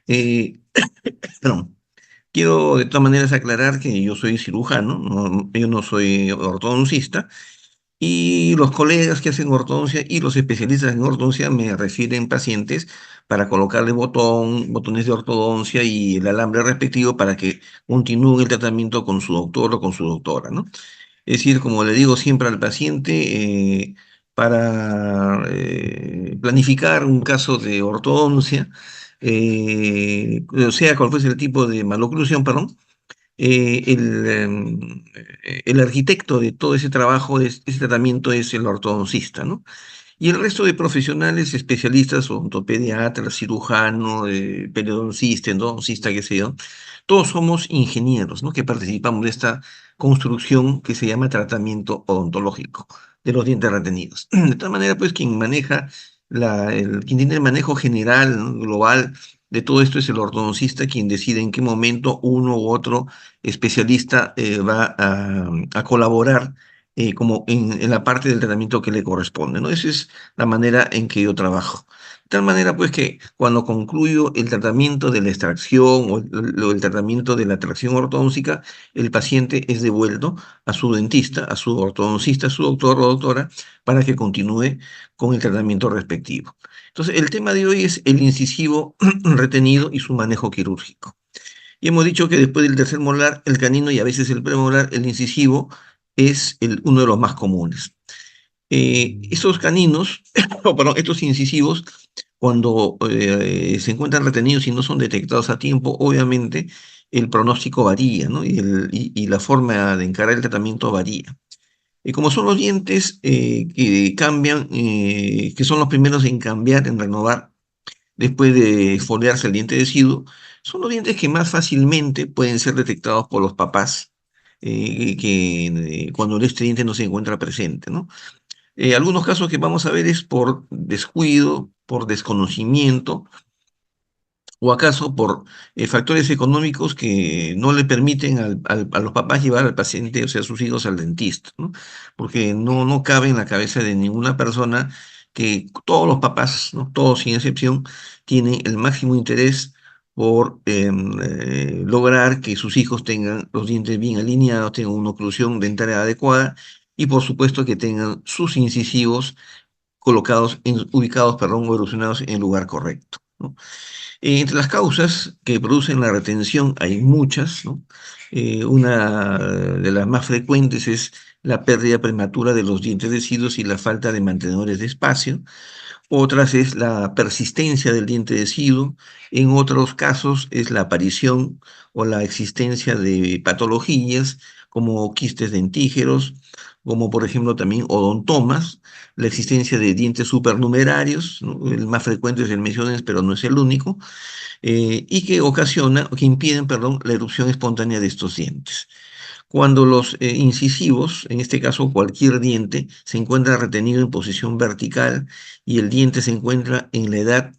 Eh, perdón. Quiero de todas maneras aclarar que yo soy cirujano, yo no soy ortodoncista, y los colegas que hacen ortodoncia y los especialistas en ortodoncia me refieren pacientes para colocarle botones de ortodoncia y el alambre respectivo para que continúen el tratamiento con su doctor o con su doctora, ¿no? Es decir, como le digo siempre al paciente, para planificar un caso de ortodoncia, sea cual fuese el tipo de maloclusión, perdón, el arquitecto de todo ese trabajo, ese tratamiento es el ortodoncista, ¿no? Y el resto de profesionales, especialistas, odontopediatra, cirujano, periodoncista, endodoncista, qué sé yo, todos somos ingenieros, ¿no? Que participamos de esta construcción que se llama tratamiento odontológico de los dientes retenidos. De tal manera, pues, quien tiene el manejo general, ¿no? Global de todo esto es el ortodoncista, quien decide en qué momento uno u otro especialista va a colaborar como en la parte del tratamiento que le corresponde, ¿no? Esa es la manera en que yo trabajo. De tal manera, pues, que cuando concluyo el tratamiento de la extracción o el tratamiento de la tracción ortodóntica, el paciente es devuelto a su dentista, a su ortodoncista, a su doctor o doctora, para que continúe con el tratamiento respectivo. Entonces, el tema de hoy es el incisivo retenido y su manejo quirúrgico. Y hemos dicho que después del tercer molar, el canino y a veces el premolar, el incisivo, es uno de los más comunes. Estos caninos, o perdón, estos incisivos, cuando se encuentran retenidos y no son detectados a tiempo, obviamente el pronóstico varía, ¿no? Y la forma de encarar el tratamiento varía. Y como son los dientes que cambian, que son los primeros en cambiar, en renovar, después de exfoliarse el diente deciduo, son los dientes que más fácilmente pueden ser detectados por los papás cuando este diente no se encuentra presente, ¿no? Algunos casos que vamos a ver es por descuido, por desconocimiento o acaso por factores económicos que no le permiten a los papás llevar al paciente, o sea, a sus hijos al dentista, ¿no? Porque no cabe en la cabeza de ninguna persona que todos los papás, ¿no? Todos sin excepción, tienen el máximo interés por lograr que sus hijos tengan los dientes bien alineados, tengan una oclusión dentaria adecuada y por supuesto que tengan sus incisivos ubicados, perdón, o erosionados en el lugar correcto, ¿no? Entre las causas que producen la retención hay muchas, ¿no? Una de las más frecuentes es la pérdida prematura de los dientes deciduos y la falta de mantenedores de espacio. Otras es la persistencia del diente deciduo. En otros casos es la aparición o la existencia de patologías como quistes dentígeros, como por ejemplo también odontomas, la existencia de dientes supernumerarios, ¿no? El más frecuente es el Mesiones, pero no es el único, y que impiden, perdón, la erupción espontánea de estos dientes. Cuando los incisivos, en este caso cualquier diente, se encuentra retenido en posición vertical y el diente se encuentra en la edad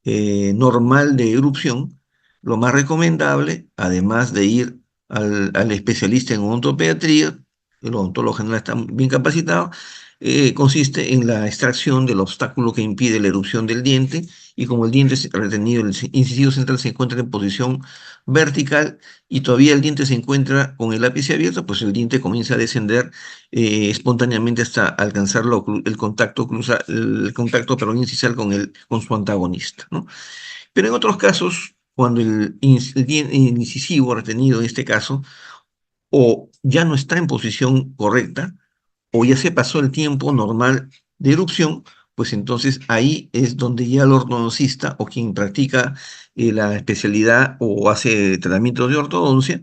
normal de erupción, lo más recomendable, además de ir al especialista en odontopediatría, el odontólogo general está bien capacitado, consiste en la extracción del obstáculo que impide la erupción del diente y como el diente retenido, el incisivo central se encuentra en posición vertical, y todavía el diente se encuentra con el ápice abierto, pues el diente comienza a descender espontáneamente hasta alcanzar el contacto perdón, incisal con su antagonista, ¿no? Pero en otros casos, cuando el incisivo retenido en este caso, o ya no está en posición correcta, o ya se pasó el tiempo normal de erupción, pues entonces ahí es donde ya el ortodoncista o quien practica la especialidad o hace tratamientos de ortodoncia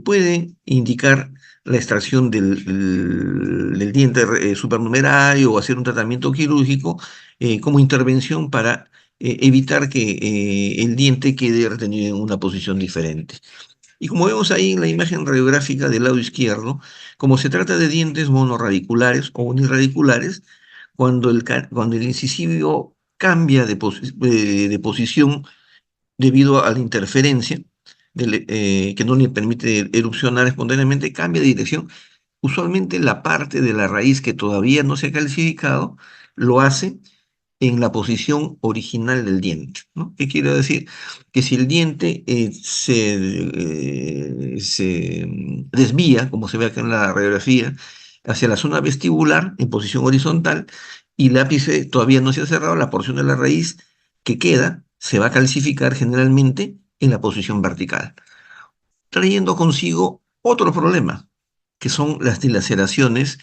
puede indicar la extracción del diente supernumerario o hacer un tratamiento quirúrgico como intervención para evitar que el diente quede retenido en una posición diferente. Y como vemos ahí en la imagen radiográfica del lado izquierdo, como se trata de dientes monorradiculares o unirradiculares, cuando el incisivo cambia de posición debido a la interferencia que no le permite erupcionar espontáneamente, cambia de dirección. Usualmente la parte de la raíz que todavía no se ha calcificado lo hace en la posición original del diente, ¿no? ¿Qué quiere decir? Que si el diente se desvía, como se ve acá en la radiografía, hacia la zona vestibular en posición horizontal y el ápice todavía no se ha cerrado, la porción de la raíz que queda se va a calcificar generalmente en la posición vertical, trayendo consigo otro problema, que son las dilaceraciones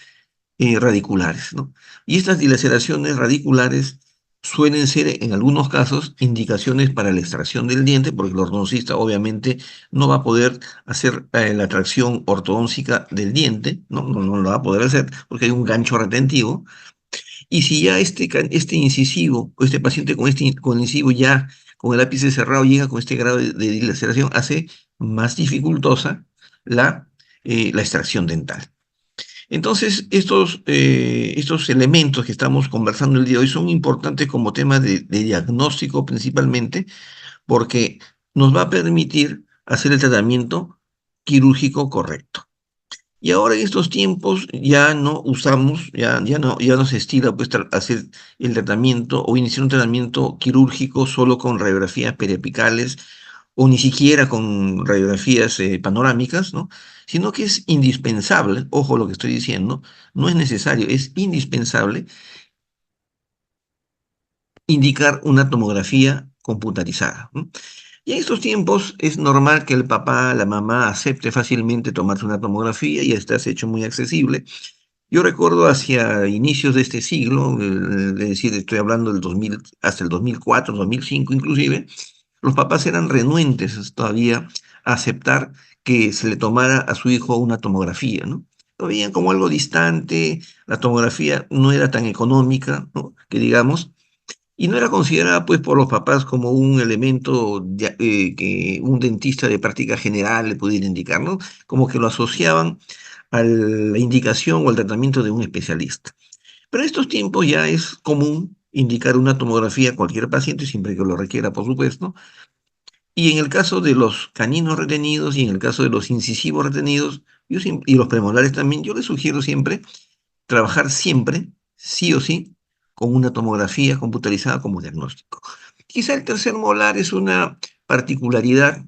radiculares, ¿no? Y estas dilaceraciones radiculares suelen ser, en algunos casos, indicaciones para la extracción del diente, porque el ortodoncista obviamente no va a poder hacer la tracción ortodóntica del diente, ¿no? No lo va a poder hacer porque hay un gancho retentivo. Y si ya este incisivo, o este paciente con el incisivo ya con el ápice cerrado llega con este grado de dilaceración, hace más dificultosa la extracción dental. Entonces, estos elementos que estamos conversando el día de hoy son importantes como tema de diagnóstico principalmente, porque nos va a permitir hacer el tratamiento quirúrgico correcto. Y ahora en estos tiempos ya no usamos, ya no se estila pues hacer el tratamiento o iniciar un tratamiento quirúrgico solo con radiografías periapicales o ni siquiera con radiografías panorámicas, ¿no? Sino que es indispensable, ojo lo que estoy diciendo, no es necesario, es indispensable indicar una tomografía computarizada, ¿no? Y en estos tiempos es normal que el papá, la mamá acepte fácilmente tomarse una tomografía y está hecho muy accesible. Yo recuerdo hacia inicios de este siglo, es decir, estoy hablando del 2000, hasta el 2004, 2005 inclusive, los papás eran renuentes todavía a aceptar que se le tomara a su hijo una tomografía, ¿no? Lo veían como algo distante, la tomografía no era tan económica, ¿no? Que digamos, y no era considerada pues por los papás como un elemento que un dentista de práctica general le pudiera indicar, ¿no? Como que lo asociaban a la indicación o al tratamiento de un especialista. Pero en estos tiempos ya es común indicar una tomografía a cualquier paciente, siempre que lo requiera, por supuesto. Y en el caso de los caninos retenidos y en el caso de los incisivos retenidos, y los premolares también, yo les sugiero siempre trabajar siempre, sí o sí, con una tomografía computarizada como diagnóstico. Quizá el tercer molar es una particularidad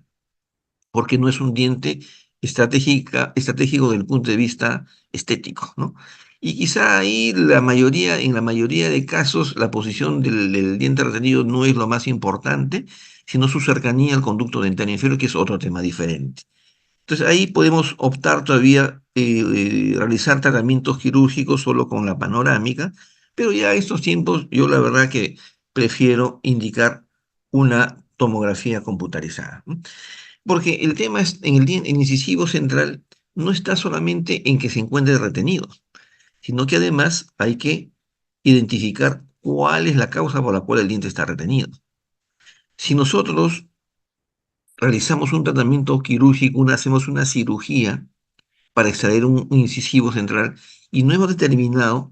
porque no es un diente estratégico desde el punto de vista estético, ¿no? Y quizá ahí en la mayoría de casos, la posición del diente retenido no es lo más importante, sino su cercanía al conducto dental inferior, que es otro tema diferente. Entonces ahí podemos optar todavía realizar tratamientos quirúrgicos solo con la panorámica, pero ya a estos tiempos yo la verdad que prefiero indicar una tomografía computarizada, ¿no? Porque el tema es, el incisivo central no está solamente en que se encuentre retenido, sino que además hay que identificar cuál es la causa por la cual el diente está retenido. Si nosotros realizamos un tratamiento quirúrgico, hacemos una cirugía para extraer un incisivo central y no hemos determinado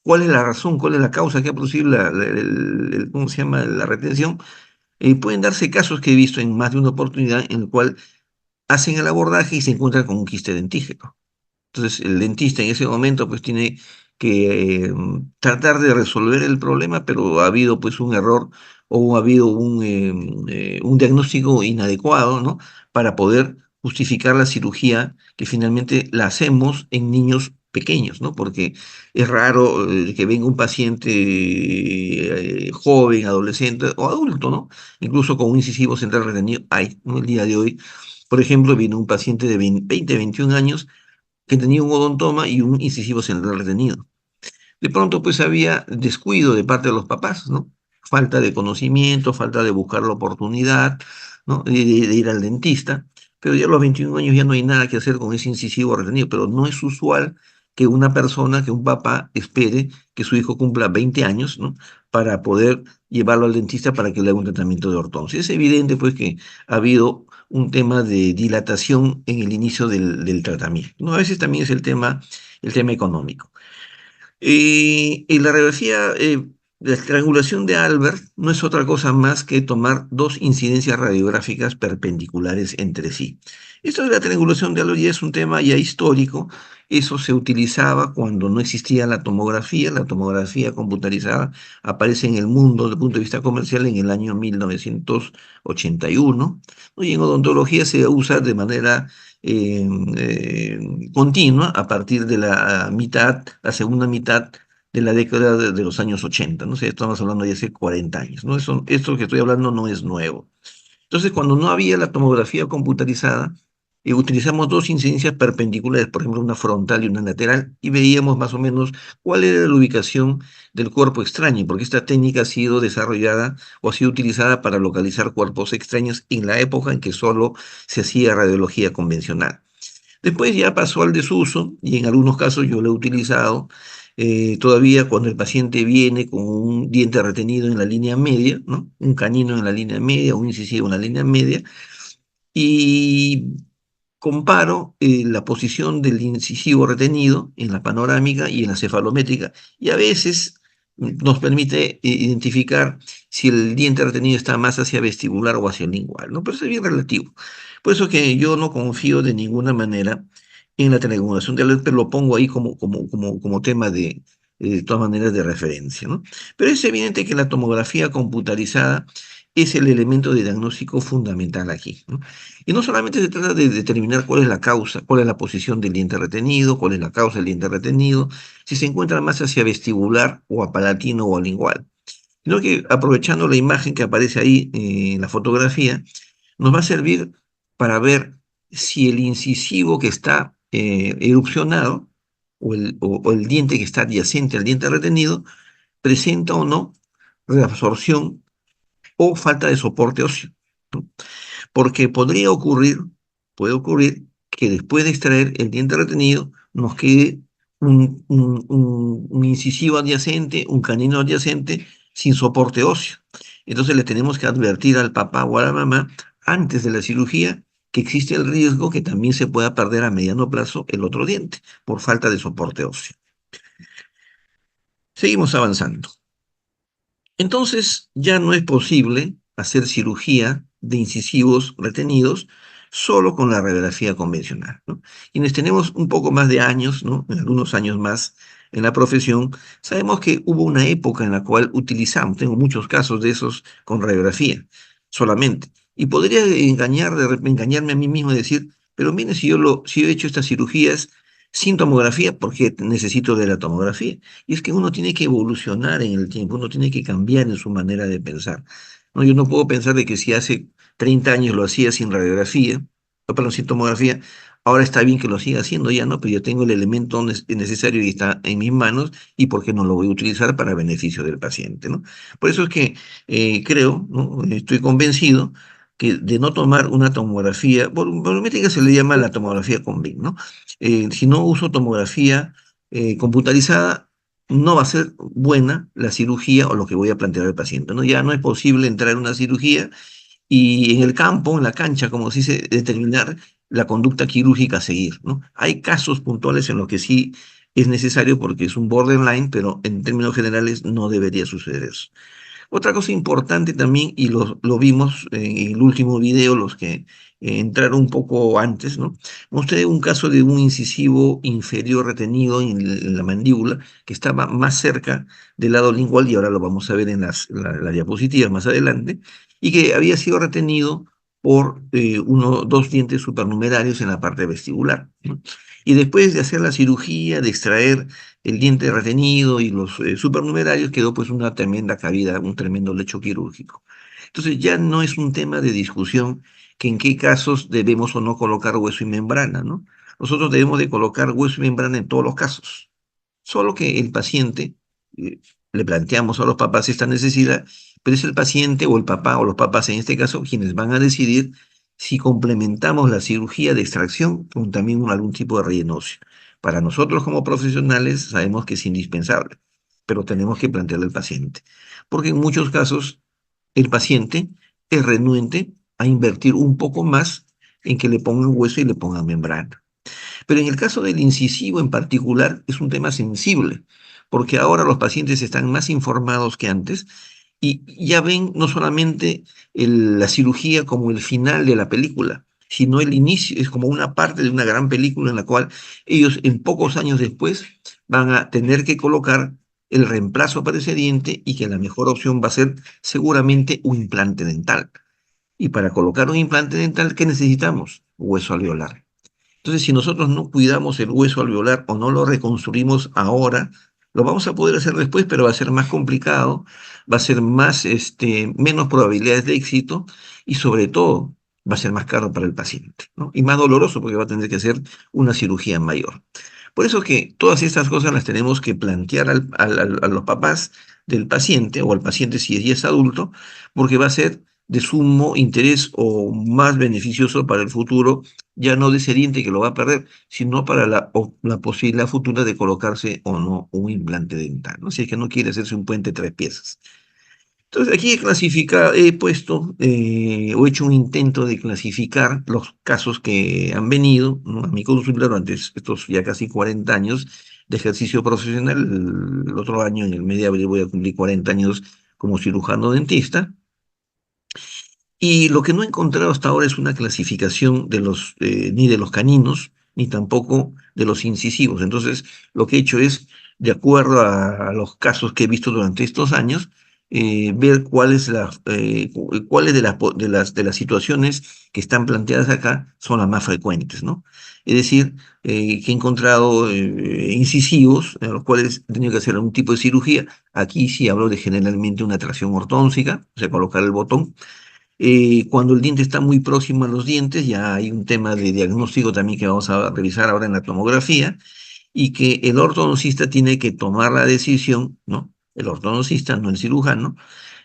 cuál es la razón, cuál es la causa que ha producido ¿cómo se llama? La retención, pueden darse casos que he visto en más de una oportunidad en el cual hacen el abordaje y se encuentran con un quiste dentígeno. Entonces, el dentista en ese momento pues tiene que tratar de resolver el problema, pero ha habido pues un error o ha habido un diagnóstico inadecuado, ¿no? Para poder justificar la cirugía que finalmente la hacemos en niños pequeños, ¿no? Porque es raro que venga un paciente joven, adolescente o adulto, ¿no? Incluso con un incisivo central retenido. Hay, ¿no? El día de hoy, por ejemplo, vino un paciente de 20, 21 años que tenía un odontoma y un incisivo central retenido. De pronto, pues había descuido de parte de los papás, ¿no? Falta de conocimiento, falta de buscar la oportunidad, ¿no? De ir al dentista. Pero ya a los 21 años ya no hay nada que hacer con ese incisivo retenido. Pero no es usual que una persona, que un papá, espere que su hijo cumpla 20 años, ¿no? Para poder llevarlo al dentista para que le haga un tratamiento de ortodoncia. Es evidente, pues, que ha habido un tema de dilatación en el inicio del tratamiento, ¿no? A veces también es el tema económico. Y la radiografía, la triangulación de Albert no es otra cosa más que tomar dos incidencias radiográficas perpendiculares entre sí. Esto de la triangulación de Albert ya es un tema ya histórico Eso se utilizaba cuando no existía la tomografía. La tomografía computarizada aparece en el mundo desde el punto de vista comercial en el año 1981, ¿no? Y en odontología se usa de manera continua a partir de la segunda mitad de la década de los años 80, ¿no? O sea, estamos hablando de hace 40 años, ¿no? Esto que estoy hablando no es nuevo. Entonces, cuando no había la tomografía computarizada, utilizamos dos incidencias perpendiculares, por ejemplo, una frontal y una lateral, y veíamos más o menos cuál era la ubicación del cuerpo extraño, porque esta técnica ha sido desarrollada o ha sido utilizada para localizar cuerpos extraños en la época en que solo se hacía radiología convencional. Después ya pasó al desuso y en algunos casos yo lo he utilizado todavía cuando el paciente viene con un diente retenido en la línea media, ¿no? Un canino en la línea media, un incisivo en la línea media, y comparo la posición del incisivo retenido en la panorámica y en la cefalométrica, y a veces nos permite identificar si el diente retenido está más hacia vestibular o hacia lingual, ¿no? Pero eso es bien relativo. Por eso que yo no confío de ninguna manera en la telecomunicación de Alert, pero lo pongo ahí como tema de todas maneras de referencia, ¿no? Pero es evidente que la tomografía computarizada es el elemento de diagnóstico fundamental aquí, ¿no? Y no solamente se trata de determinar cuál es la causa, cuál es la posición del diente retenido, cuál es la causa del diente retenido, si se encuentra más hacia vestibular o a palatino o a lingual, sino que aprovechando la imagen que aparece ahí en la fotografía, nos va a servir para ver si el incisivo que está erupcionado o el diente que está adyacente al diente retenido presenta o no reabsorción o falta de soporte óseo, ¿no? Porque puede ocurrir que después de extraer el diente retenido nos quede un incisivo adyacente, un canino adyacente sin soporte óseo. Entonces le tenemos que advertir al papá o a la mamá antes de la cirugía que existe el riesgo que también se pueda perder a mediano plazo el otro diente por falta de soporte óseo. Seguimos avanzando. Entonces ya no es posible hacer cirugía de incisivos retenidos solo con la radiografía convencional, ¿no? Quienes tenemos un poco más de años, ¿no? En algunos años más en la profesión, sabemos que hubo una época en la cual utilizamos, tengo muchos casos de esos con radiografía solamente, y podría engañarme a mí mismo y decir, pero mire, si yo he hecho estas cirugías sin tomografía, ¿por qué necesito de la tomografía? Y es que uno tiene que evolucionar en el tiempo, uno tiene que cambiar en su manera de pensar, ¿no? Yo no puedo pensar de que si hace 30 años lo hacía sin radiografía, o perdón, sin tomografía, ahora está bien que lo siga haciendo, ya no, pero yo tengo el elemento necesario y está en mis manos, y por qué no lo voy a utilizar para beneficio del paciente, ¿no? Por eso es que creo, ¿no? Estoy convencido que de no tomar una tomografía, volumétrica se le llama la tomografía con BIM, ¿no? Si no uso tomografía computarizada, no va a ser buena la cirugía o lo que voy a plantear al paciente, ¿no? Ya no es posible entrar en una cirugía y en el campo, en la cancha, como se dice, determinar la conducta quirúrgica a seguir, ¿no? Hay casos puntuales en los que sí es necesario porque es un borderline, pero en términos generales no debería suceder eso. Otra cosa importante también, y lo vimos en el último video, los que entraron un poco antes, ¿no? Mostré un caso de un incisivo inferior retenido en la mandíbula que estaba más cerca del lado lingual, y ahora lo vamos a ver en la diapositiva más adelante, y que había sido retenido por dos dientes supernumerarios en la parte vestibular, ¿no? Y después de hacer la cirugía, de extraer el diente retenido y los supernumerarios, quedó pues una tremenda cavidad, un tremendo lecho quirúrgico. Entonces ya no es un tema de discusión que en qué casos debemos o no colocar hueso y membrana, ¿no? Nosotros debemos de colocar hueso y membrana en todos los casos. Solo que el paciente, eh, le planteamos a los papás esta necesidad, pero es el paciente o el papá o los papás en este caso quienes van a decidir si complementamos la cirugía de extracción con también algún tipo de relleno óseo. Para nosotros como profesionales sabemos que es indispensable, pero tenemos que plantearle al paciente, porque en muchos casos el paciente es renuente a invertir un poco más en que le pongan hueso y le pongan membrana. Pero en el caso del incisivo en particular es un tema sensible, porque ahora los pacientes están más informados que antes y ya ven no solamente la cirugía como el final de la película, sino el inicio, es como una parte de una gran película en la cual ellos en pocos años después van a tener que colocar el reemplazo para ese diente y que la mejor opción va a ser seguramente un implante dental. Y para colocar un implante dental, ¿qué necesitamos? Hueso alveolar. Entonces, si nosotros no cuidamos el hueso alveolar o no lo reconstruimos ahora, lo vamos a poder hacer después, pero va a ser más complicado, va a ser más, menos probabilidades de éxito y sobre todo va a ser más caro para el paciente, ¿no? Y más doloroso porque va a tener que hacer una cirugía mayor. Por eso que todas estas cosas las tenemos que plantear a los papás del paciente o al paciente si ya es adulto, porque va a ser de sumo interés o más beneficioso para el futuro ya no de ese diente que lo va a perder, sino para la posibilidad futura de colocarse o no un implante dental, ¿no? Si es que no quiere hacerse un puente de tres piezas. Entonces, aquí he puesto o hecho un intento de clasificar los casos que han venido, ¿no?, a mi consulta durante estos ya casi 40 años de ejercicio profesional. El otro año, en el mes de abril, voy a cumplir 40 años como cirujano dentista. Y lo que no he encontrado hasta ahora es una clasificación de ni de los caninos, ni tampoco de los incisivos. Entonces, lo que he hecho es, de acuerdo a los casos que he visto durante estos años, ver cuáles de las situaciones que están planteadas acá son las más frecuentes, ¿no? Es decir, que he encontrado incisivos, en los cuales he tenido que hacer algún tipo de cirugía. Aquí sí hablo de generalmente una tracción ortóntica, o sea, colocar el botón. Cuando el diente está muy próximo a los dientes, ya hay un tema de diagnóstico también que vamos a revisar ahora en la tomografía, y que el ortodoncista tiene que tomar la decisión, ¿no? El ortodoncista, no el cirujano,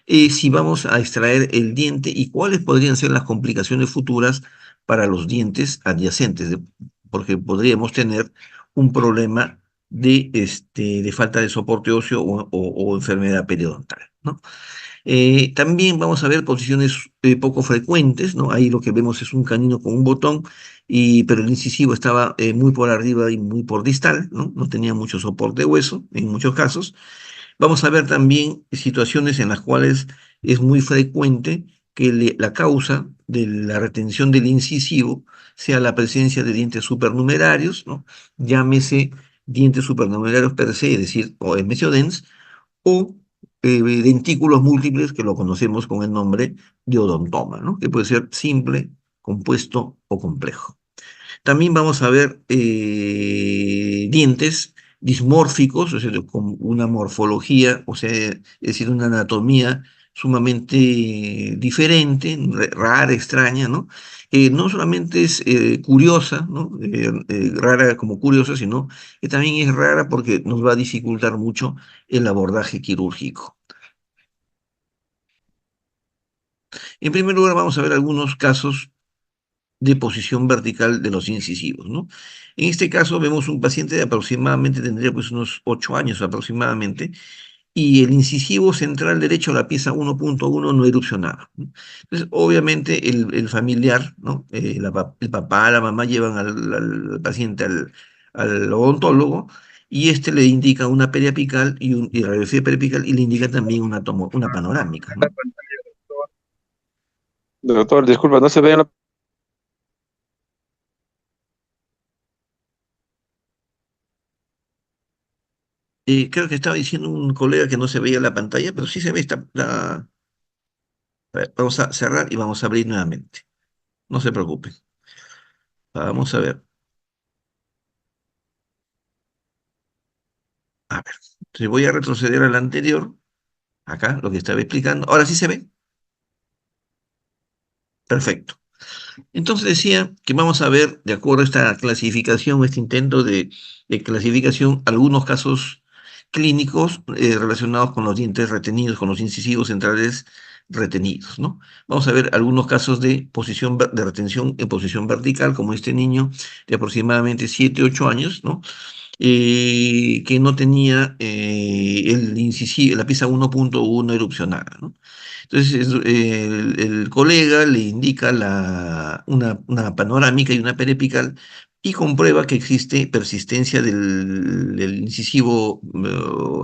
si vamos a extraer el diente y cuáles podrían ser las complicaciones futuras para los dientes adyacentes, porque podríamos tener un problema de falta de soporte óseo o enfermedad periodontal, ¿no? También vamos a ver posiciones poco frecuentes, ¿no? Ahí lo que vemos es un canino con un botón, pero el incisivo estaba muy por arriba y muy por distal, ¿no? No tenía mucho soporte hueso en muchos casos. Vamos a ver también situaciones en las cuales es muy frecuente que la causa de la retención del incisivo sea la presencia de dientes supernumerarios, ¿no? Llámese dientes supernumerarios per se, es decir, o el mesiodens, o dentículos múltiples, que lo conocemos con el nombre de odontoma, ¿no? Que puede ser simple, compuesto o complejo. También vamos a ver dientes dismórficos, o sea, con una morfología, o sea, es decir, una anatomía sumamente diferente, rara, extraña, ¿no? No solamente es curiosa, ¿no? Rara como curiosa, sino que también es rara porque nos va a dificultar mucho el abordaje quirúrgico. En primer lugar, vamos a ver algunos casos de posición vertical de los incisivos, ¿no? En este caso vemos un paciente de aproximadamente, tendría pues unos 8 años aproximadamente, y el incisivo central derecho, la pieza 1.1, no erupcionaba, ¿no? Entonces, obviamente, el familiar, ¿no? El papá, la mamá llevan al paciente al odontólogo, y este le indica una periapical y radiografía periapical, y le indica también una panorámica, ¿no? Doctor, disculpa, no se ve en la... Creo que estaba diciendo un colega que no se veía la pantalla, pero sí se ve A ver, vamos a cerrar y vamos a abrir nuevamente. No se preocupen. Vamos a ver. A ver. Entonces voy a retroceder al anterior. Acá, lo que estaba explicando. Ahora sí se ve. Perfecto. Entonces decía que vamos a ver, de acuerdo a esta clasificación, este intento de clasificación, algunos casos clínicos relacionados con los dientes retenidos, con los incisivos centrales retenidos, ¿no? Vamos a ver algunos casos de de retención en posición vertical, como este niño de aproximadamente 7 8 años, ¿no? Que no tenía el incisivo, la pieza 1.1 erupcionada, ¿no? Entonces, el colega le indica una panorámica y una periapical y comprueba que existe persistencia del incisivo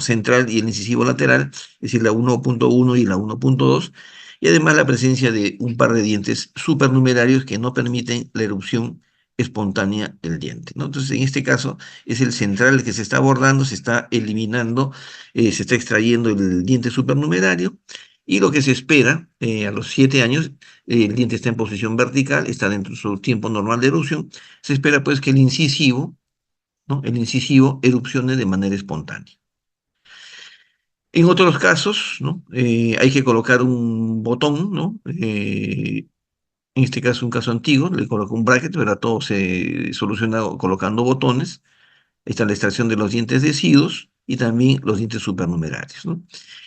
central y el incisivo lateral, es decir, la 1.1 y la 1.2, y además la presencia de un par de dientes supernumerarios que no permiten la erupción espontánea del diente, ¿no? Entonces, en este caso es el central el que se está abordando, se está eliminando, se está extrayendo el diente supernumerario y lo que se espera a los 7 años, el diente está en posición vertical, está dentro de su tiempo normal de erupción, se espera pues que el incisivo, ¿no? El incisivo erupcione de manera espontánea. En otros casos, ¿no? Hay que colocar un botón, ¿no? En este caso, un caso antiguo, le coloco un bracket, pero todo se soluciona colocando botones. Está la extracción de los dientes deciduos y también los dientes supernumerarios, ¿no?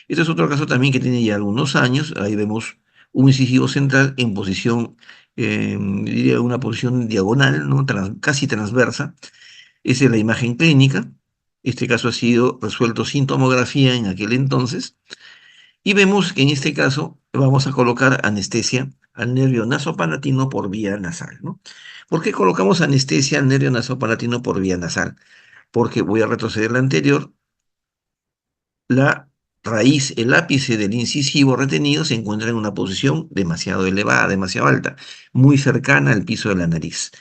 Este es otro caso también que tiene ya algunos años. Ahí vemos un incisivo central en posición, diría una posición diagonal, ¿no? Casi transversa. Esa es la imagen clínica. Este caso ha sido resuelto sin tomografía en aquel entonces. Y vemos que en este caso vamos a colocar anestesia al nervio nasopalatino por vía nasal, ¿no? ¿Por qué colocamos anestesia al nervio nasopalatino por vía nasal? Porque voy a retroceder la anterior, la raíz, el ápice del incisivo retenido se encuentra en una posición demasiado elevada, demasiado alta, muy cercana al piso de la nariz.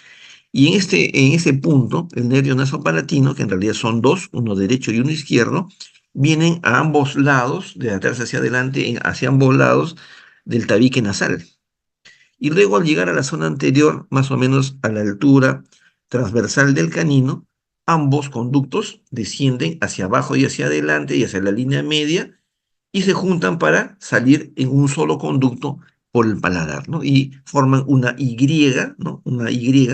Y en ese punto, el nervio nasopalatino, que en realidad son dos, uno derecho y uno izquierdo, vienen a ambos lados, de atrás hacia adelante, hacia ambos lados del tabique nasal. Y luego al llegar a la zona anterior, más o menos a la altura transversal del canino, ambos conductos descienden hacia abajo y hacia adelante y hacia la línea media y se juntan para salir en un solo conducto por el paladar, ¿no? Y forman una Y, ¿no? Una Y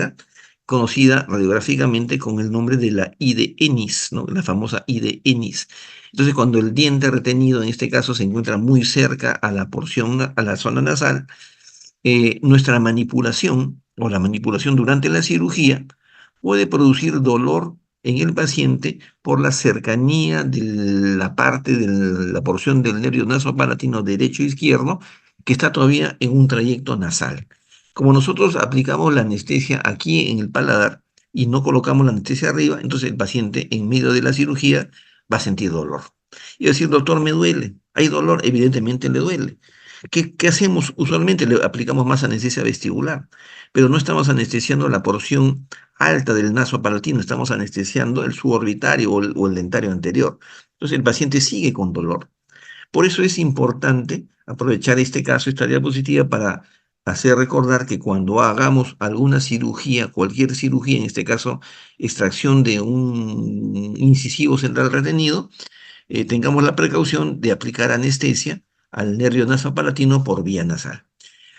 conocida radiográficamente con el nombre de la I de Ennis, ¿no? La famosa I de Ennis. Entonces, cuando el diente retenido, en este caso, se encuentra muy cerca a la porción, a la zona nasal, nuestra manipulación o la manipulación durante la cirugía puede producir dolor en el paciente por la cercanía de la parte de la porción del nervio nasopalatino derecho e izquierdo que está todavía en un trayecto nasal. Como nosotros aplicamos la anestesia aquí en el paladar y no colocamos la anestesia arriba, entonces el paciente en medio de la cirugía va a sentir dolor. Y va a decir, doctor, me duele. ¿Hay dolor? Evidentemente le duele. ¿Qué hacemos? Usualmente le aplicamos más anestesia vestibular, pero no estamos anestesiando la porción alta del naso palatino, estamos anestesiando el suborbitario o el dentario anterior. Entonces el paciente sigue con dolor. Por eso es importante aprovechar este caso, esta diapositiva, para hacer recordar que cuando hagamos alguna cirugía, cualquier cirugía, en este caso extracción de un incisivo central retenido, tengamos la precaución de aplicar anestesia al nervio nasopalatino por vía nasal.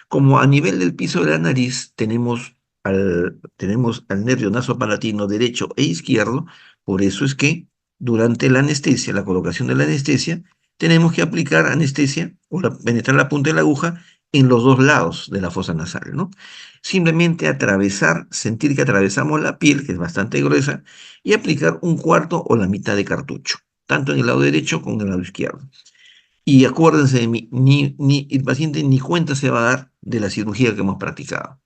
Como a nivel del piso de la nariz tenemos al nervio nasopalatino derecho e izquierdo, por eso es que durante la anestesia, la colocación de la anestesia, tenemos que aplicar anestesia o penetrar la punta de la aguja en los dos lados de la fosa nasal, ¿no? Simplemente atravesar, sentir que atravesamos la piel, que es bastante gruesa, y aplicar un cuarto o la mitad de cartucho, tanto en el lado derecho como en el lado izquierdo. Y acuérdense de mí, ni el paciente ni cuenta se va a dar de la cirugía que hemos practicado.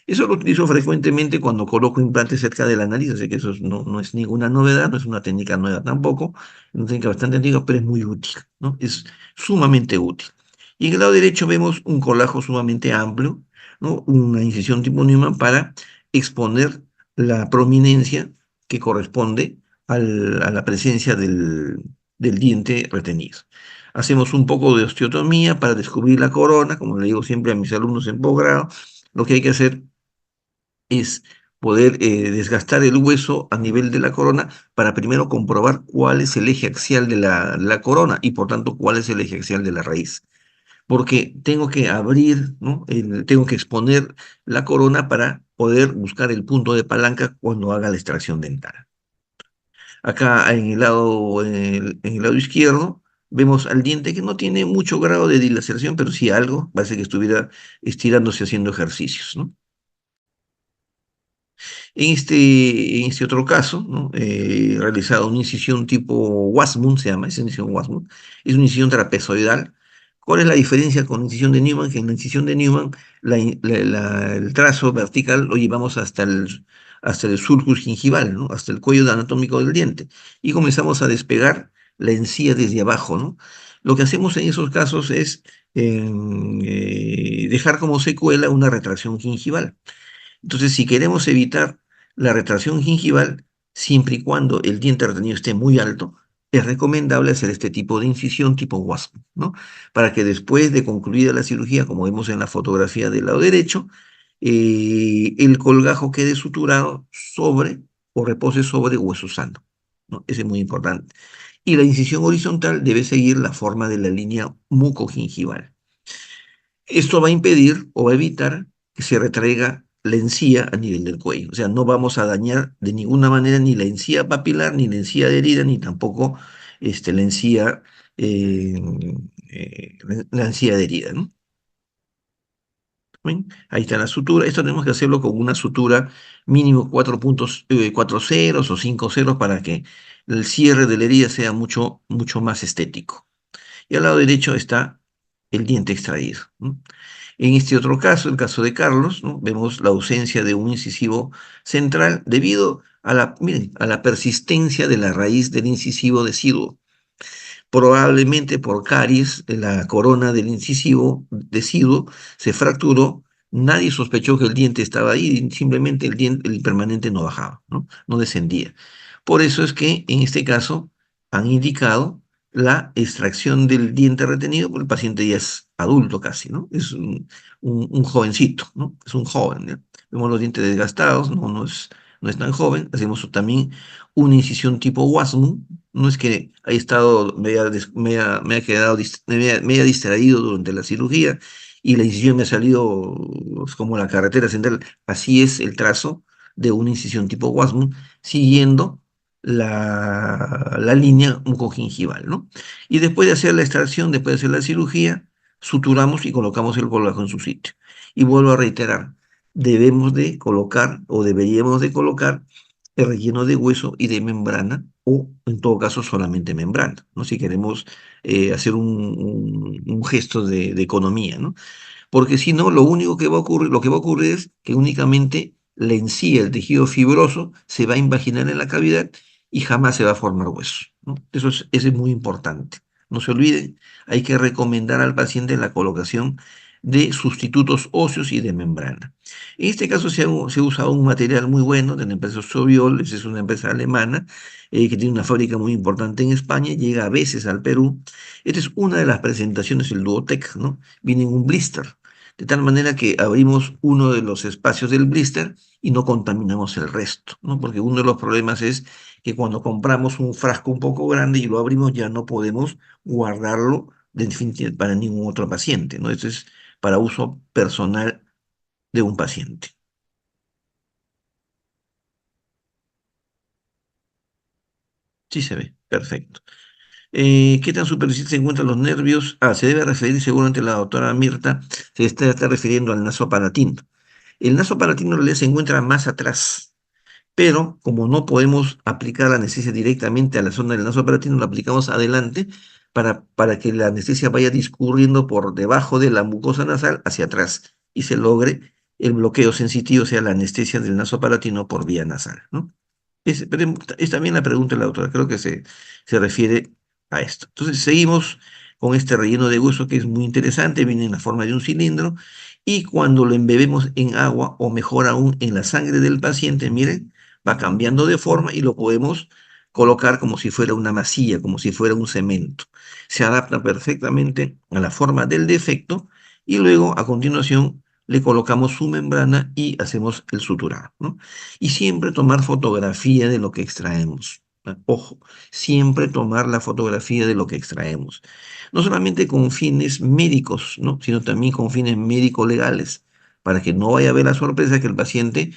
Eso lo utilizo frecuentemente cuando coloco implantes cerca de la nariz, así que no es ninguna novedad, no es una técnica nueva tampoco, es una técnica bastante antigua, pero es muy útil, ¿no? Es sumamente útil. Y en el lado derecho vemos un colajo sumamente amplio, ¿no? Una incisión tipo Neumann para exponer la prominencia que corresponde a la presencia del diente retenido. Hacemos un poco de osteotomía para descubrir la corona, como le digo siempre a mis alumnos en posgrado. Lo que hay que hacer es poder desgastar el hueso a nivel de la corona para primero comprobar cuál es el eje axial de la corona y por tanto cuál es el eje axial de la raíz. Porque tengo que abrir, ¿no? Tengo que exponer la corona para poder buscar el punto de palanca cuando haga la extracción dental. Acá en el lado izquierdo vemos al diente que no tiene mucho grado de dilaceración, pero sí algo, parece que estuviera estirándose haciendo ejercicios, ¿no? En este otro caso, ¿no? Realizado una incisión tipo Wasmund, se llama, esa incisión Wasmund, es una incisión trapezoidal. ¿Cuál es la diferencia con la incisión de Newman? Que en la incisión de Newman el trazo vertical lo llevamos hasta el sulcus gingival, ¿no? Hasta el cuello anatómico del diente. Y comenzamos a despegar la encía desde abajo, ¿no? Lo que hacemos en esos casos es dejar como secuela una retracción gingival. Entonces, si queremos evitar la retracción gingival, siempre y cuando el diente retenido esté muy alto, es recomendable hacer este tipo de incisión tipo WASP, ¿no? Para que después de concluida la cirugía, como vemos en la fotografía del lado derecho, el colgajo quede suturado sobre o repose sobre hueso sano, ¿no? Ese es muy importante. Y la incisión horizontal debe seguir la forma de la línea mucogingival. Esto va a impedir o va a evitar que se retraiga la encía a nivel del cuello. O sea, no vamos a dañar de ninguna manera ni la encía papilar, ni la encía adherida, ni tampoco la encía, eh, la encía adherida, ¿no? ¿Ven? Ahí está la sutura. Esto tenemos que hacerlo con una sutura mínimo 4 ceros o 5 ceros para que el cierre de la herida sea mucho, mucho más estético. Y al lado derecho está el diente extraído, ¿no? En este otro caso, el caso de Carlos, ¿no? Vemos la ausencia de un incisivo central debido a la, miren, a la persistencia de la raíz del incisivo deciduo. Probablemente por caries, la corona del incisivo deciduo se fracturó. Nadie sospechó que el diente estaba ahí, simplemente el diente, el permanente no bajaba, ¿no? No descendía. Por eso es que en este caso han indicado la extracción del diente retenido, porque el paciente ya es adulto casi, ¿no? Es un jovencito, ¿no? Es un joven, ¿no? Vemos los dientes desgastados, no es tan joven. Hacemos también una incisión tipo Wasmund. No es que haya estado, me ha quedado, me haya distraído durante la cirugía y la incisión me ha salido como la carretera central. Así es el trazo de una incisión tipo Wasmund, siguiendo la línea mucogingival, ¿no? Y después de hacer la extracción, después de hacer la cirugía, suturamos y colocamos el colgajo en su sitio. Y vuelvo a reiterar, debemos de colocar o deberíamos de colocar el relleno de hueso y de membrana, o en todo caso solamente membrana, ¿no? Si queremos hacer un gesto de economía, ¿no? Porque si no, lo único que va a ocurrir, lo que va a ocurrir es que únicamente la encía, el tejido fibroso, se va a invaginar en la cavidad y jamás se va a formar hueso, ¿no? Eso es muy importante. No se olviden, hay que recomendar al paciente la colocación de sustitutos óseos y de membrana. En este caso se ha usado un material muy bueno de la empresa Sobiol, es una empresa alemana que tiene una fábrica muy importante en España, llega a veces al Perú. Esta es una de las presentaciones del Duotec, ¿no? Viene en un blister, de tal manera que abrimos uno de los espacios del blister y no contaminamos el resto, ¿no? Porque uno de los problemas es que cuando compramos un frasco un poco grande y lo abrimos ya no podemos guardarlo para ningún otro paciente, ¿no? Esto es para uso personal de un paciente. Sí se ve, perfecto. ¿Qué tan superficial se encuentran los nervios? Ah, se debe referir, seguramente la doctora Mirta está refiriendo al naso palatino. El naso palatino en realidad se encuentra más atrás, pero como no podemos aplicar la anestesia directamente a la zona del naso palatino, la aplicamos adelante para que la anestesia vaya discurriendo por debajo de la mucosa nasal hacia atrás y se logre el bloqueo sensitivo, o sea, la anestesia del naso palatino por vía nasal, ¿no? Pero es también la pregunta de la autora, creo que se refiere a esto. Entonces seguimos con este relleno de hueso que es muy interesante, viene en la forma de un cilindro, y cuando lo embebemos en agua o mejor aún en la sangre del paciente, miren, va cambiando de forma y lo podemos colocar como si fuera una masilla, como si fuera un cemento. Se adapta perfectamente a la forma del defecto y luego a continuación le colocamos su membrana y hacemos el suturado, ¿no? Y siempre tomar fotografía de lo que extraemos. Ojo, siempre tomar la fotografía de lo que extraemos. No solamente con fines médicos, ¿no? Sino también con fines médico-legales, para que no vaya a haber la sorpresa que el paciente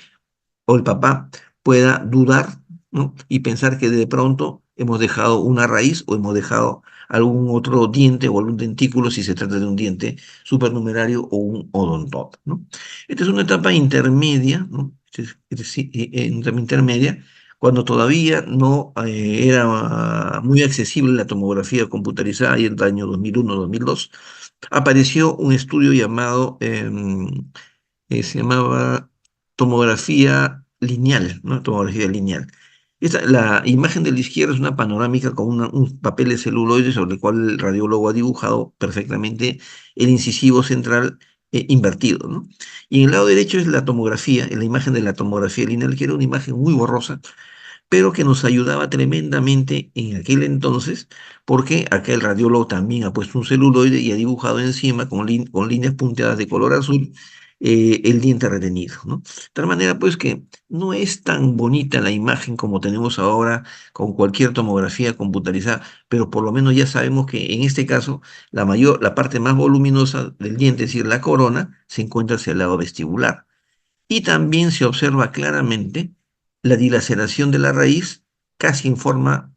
o el papá pueda dudar, ¿no? Y pensar que de pronto hemos dejado una raíz o hemos dejado algún otro diente o algún dentículo si se trata de un diente supernumerario o un odontoto, ¿no? Esta es una etapa intermedia, ¿no? Una etapa intermedia, cuando todavía no era muy accesible la tomografía computarizada, y en el año 2001-2002, apareció un estudio llamado se llamaba tomografía lineal, ¿no? Tomografía lineal. La imagen de la izquierda es una panorámica con un papel de celuloide sobre el cual el radiólogo ha dibujado perfectamente el incisivo central invertido, ¿no? Y en el lado derecho es la tomografía, la imagen de la tomografía lineal, que era una imagen muy borrosa, pero que nos ayudaba tremendamente en aquel entonces, porque acá el radiólogo también ha puesto un celuloide y ha dibujado encima con líneas punteadas de color azul el diente retenido, ¿no? De tal manera, pues, que no es tan bonita la imagen como tenemos ahora con cualquier tomografía computarizada, pero por lo menos ya sabemos que en este caso la parte más voluminosa del diente, es decir, la corona, se encuentra hacia el lado vestibular. Y también se observa claramente la dilaceración de la raíz casi en forma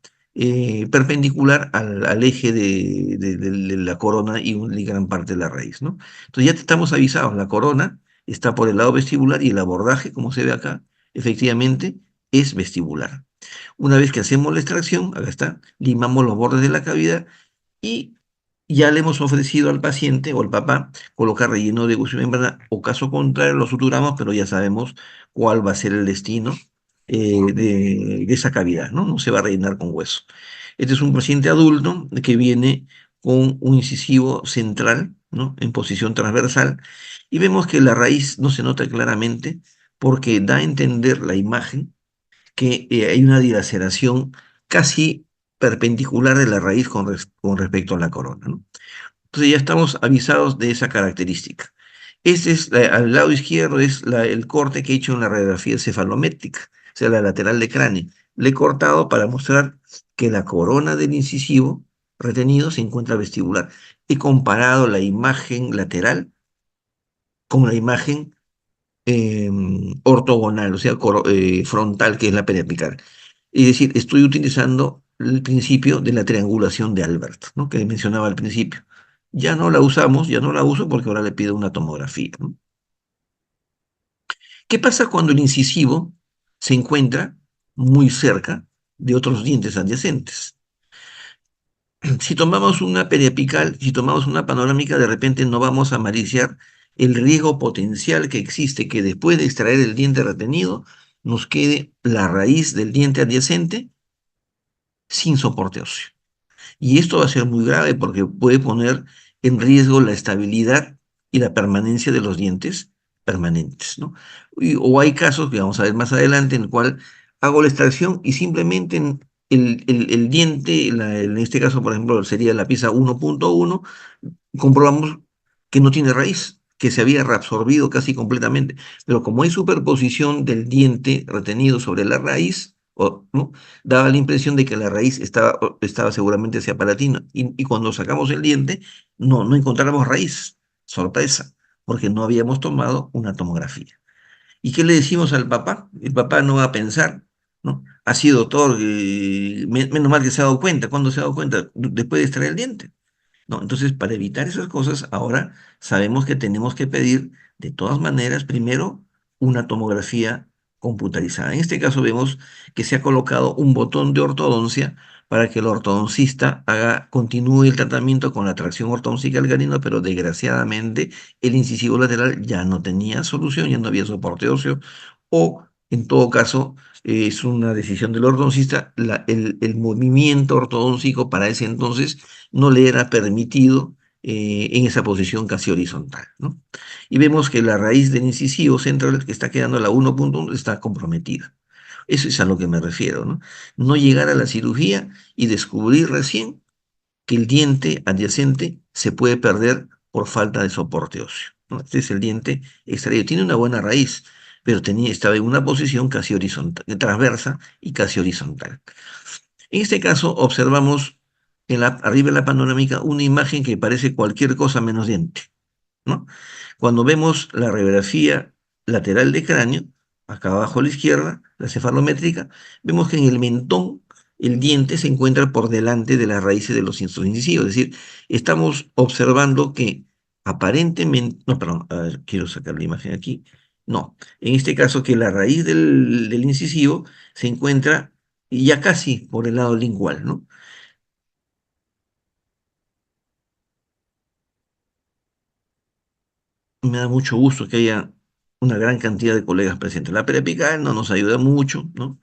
perpendicular al eje de la corona y gran parte de la raíz, ¿no? Entonces ya estamos avisados, la corona está por el lado vestibular y el abordaje, como se ve acá, efectivamente es vestibular. Una vez que hacemos la extracción, acá está, limamos los bordes de la cavidad y ya le hemos ofrecido al paciente o al papá colocar relleno de hueso y membrana, o caso contrario, lo suturamos, pero ya sabemos cuál va a ser el destino de esa cavidad, ¿no? No se va a rellenar con hueso. Este es un paciente adulto que viene con un incisivo central, ¿no? En posición transversal, y vemos que la raíz no se nota claramente porque da a entender la imagen que hay una dilaceración casi perpendicular de la raíz con respecto a la corona, ¿no? Entonces ya estamos avisados de esa característica. Al lado izquierdo es el corte que he hecho en la radiografía cefalométrica, o sea, la lateral de cráneo. Le he cortado para mostrar que la corona del incisivo retenido se encuentra vestibular. He comparado la imagen lateral con la imagen eh, ortogonal, o sea, frontal, que es la periapical. Es decir, estoy utilizando el principio de la triangulación de Albert, ¿no? Que mencionaba al principio. Ya no la usamos, ya no la uso porque ahora le pido una tomografía, ¿no? ¿Qué pasa cuando el incisivo se encuentra muy cerca de otros dientes adyacentes? Si tomamos una periapical, si tomamos una panorámica, de repente no vamos a maliciar el riesgo potencial que existe que después de extraer el diente retenido, nos quede la raíz del diente adyacente sin soporte óseo. Y esto va a ser muy grave porque puede poner en riesgo la estabilidad y la permanencia de los dientes permanentes, ¿no? O hay casos que vamos a ver más adelante en el cual hago la extracción y simplemente el diente, en este caso, por ejemplo, sería la pieza 1.1, comprobamos que no tiene raíz, que se había reabsorbido casi completamente. Pero como hay superposición del diente retenido sobre la raíz, ¿no? Daba la impresión de que la raíz estaba seguramente hacia palatina. Y cuando sacamos el diente, no encontramos raíz. Sorpresa, porque no habíamos tomado una tomografía. ¿Y qué le decimos al papá? El papá no va a pensar, ¿no? Ha sido doctor, menos mal que se ha dado cuenta. ¿Cuándo se ha dado cuenta? Después de extraer el diente. ¿No? Entonces, para evitar esas cosas, ahora sabemos que tenemos que pedir, de todas maneras, primero una tomografía computarizada. En este caso vemos que se ha colocado un botón de ortodoncia para que el ortodoncista continúe el tratamiento con la tracción ortodóntica al canino, pero desgraciadamente el incisivo lateral ya no tenía solución, ya no había soporte óseo, o en todo caso es una decisión del ortodoncista, el movimiento ortodóntico para ese entonces no le era permitido en esa posición casi horizontal, ¿no? Y vemos que la raíz del incisivo central, que está quedando a la 1.1, está comprometida. Eso es a lo que me refiero, ¿no? No llegar a la cirugía y descubrir recién que el diente adyacente se puede perder por falta de soporte óseo, ¿no? Este es el diente extraído. Tiene una buena raíz, pero estaba en una posición casi horizontal, transversa y casi horizontal. En este caso observamos arriba de la panorámica una imagen que parece cualquier cosa menos diente, ¿no? Cuando vemos la radiografía lateral de cráneo, acá abajo a la izquierda, la cefalométrica, vemos que en el mentón el diente se encuentra por delante de las raíces de los incisivos, es decir, estamos observando que aparentemente, no, perdón, a ver, quiero sacar la imagen aquí, no, en este caso que la raíz del incisivo se encuentra ya casi por el lado lingual, ¿no? Me da mucho gusto que haya una gran cantidad de colegas presentes. La periapical no nos ayuda mucho, ¿no?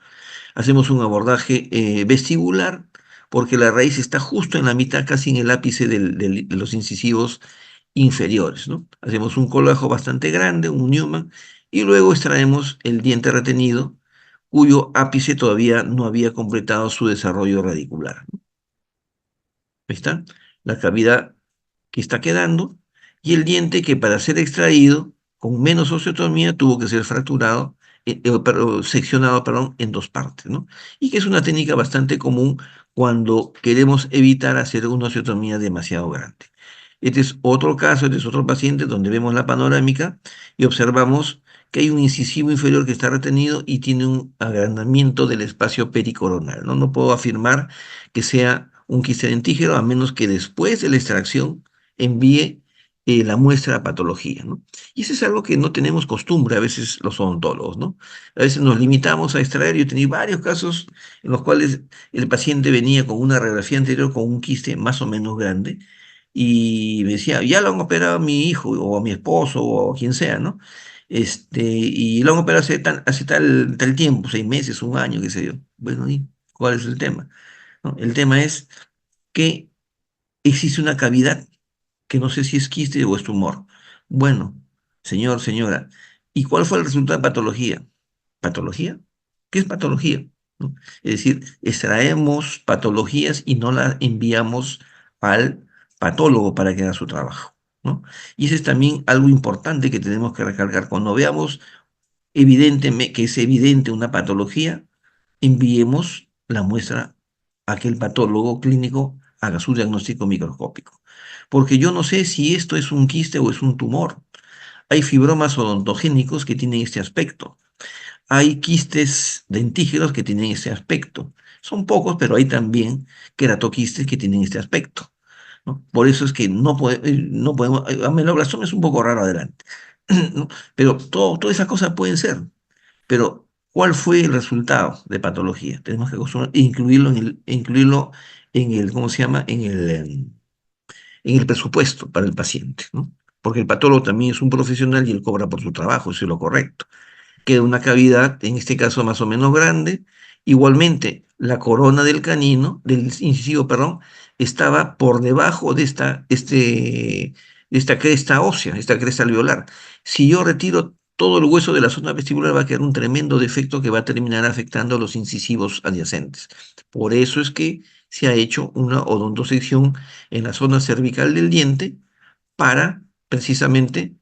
Hacemos un abordaje vestibular porque la raíz está justo en la mitad, casi en el ápice de los incisivos inferiores, ¿no? Hacemos un colajo bastante grande, un Newman, y luego extraemos el diente retenido, cuyo ápice todavía no había completado su desarrollo radicular. Ahí está, la cavidad que está quedando, y el diente que para ser extraído con menos osteotomía tuvo que ser fracturado, seccionado, perdón, en dos partes, ¿no? Y que es una técnica bastante común cuando queremos evitar hacer una osteotomía demasiado grande. Este es otro caso, este es otro paciente donde vemos la panorámica y observamos que hay un incisivo inferior que está retenido y tiene un agrandamiento del espacio pericoronal, ¿no? No puedo afirmar que sea un quiste dentígeno a menos que después de la extracción envíe la muestra a patología, ¿no? Y eso es algo que no tenemos costumbre a veces los odontólogos, ¿no? A veces nos limitamos a extraer. Yo he tenido varios casos en los cuales el paciente venía con una radiografía anterior con un quiste más o menos grande y me decía, ya lo han operado a mi hijo o a mi esposo o a quien sea, ¿no? Y lo han operado hace tal tiempo, 6 meses, un año, qué sé yo. Bueno, ¿y cuál es el tema? ¿No? El tema es que existe una cavidad que no sé si es quiste o es tumor. Bueno, señor, señora, ¿y cuál fue el resultado de patología? ¿Patología? ¿Qué es patología? ¿No? Es decir, extraemos patologías y no las enviamos al patólogo para que haga su trabajo, ¿no? Y eso es también algo importante que tenemos que recalcar. Cuando veamos que es evidente una patología, enviemos la muestra a que el patólogo clínico haga su diagnóstico microscópico. Porque yo no sé si esto es un quiste o es un tumor. Hay fibromas odontogénicos que tienen este aspecto. Hay quistes dentígenos que tienen este aspecto. Son pocos, pero hay también queratoquistes que tienen este aspecto, ¿no? Por eso es que no podemos, ameloblastoma es un poco raro adelante, ¿no? Pero todas esas cosas pueden ser. Pero, ¿cuál fue el resultado de patología? Tenemos que incluirlo en el, ¿cómo se llama? En el presupuesto para el paciente, ¿no? Porque el patólogo también es un profesional y él cobra por su trabajo, eso es lo correcto. Queda una cavidad, en este caso más o menos grande. Igualmente, la corona del canino, del incisivo, perdón, estaba por debajo de esta cresta ósea, esta cresta alveolar. Si yo retiro todo el hueso de la zona vestibular, va a quedar un tremendo defecto que va a terminar afectando a los incisivos adyacentes. Por eso es que se ha hecho una odontosección en la zona cervical del diente para precisamente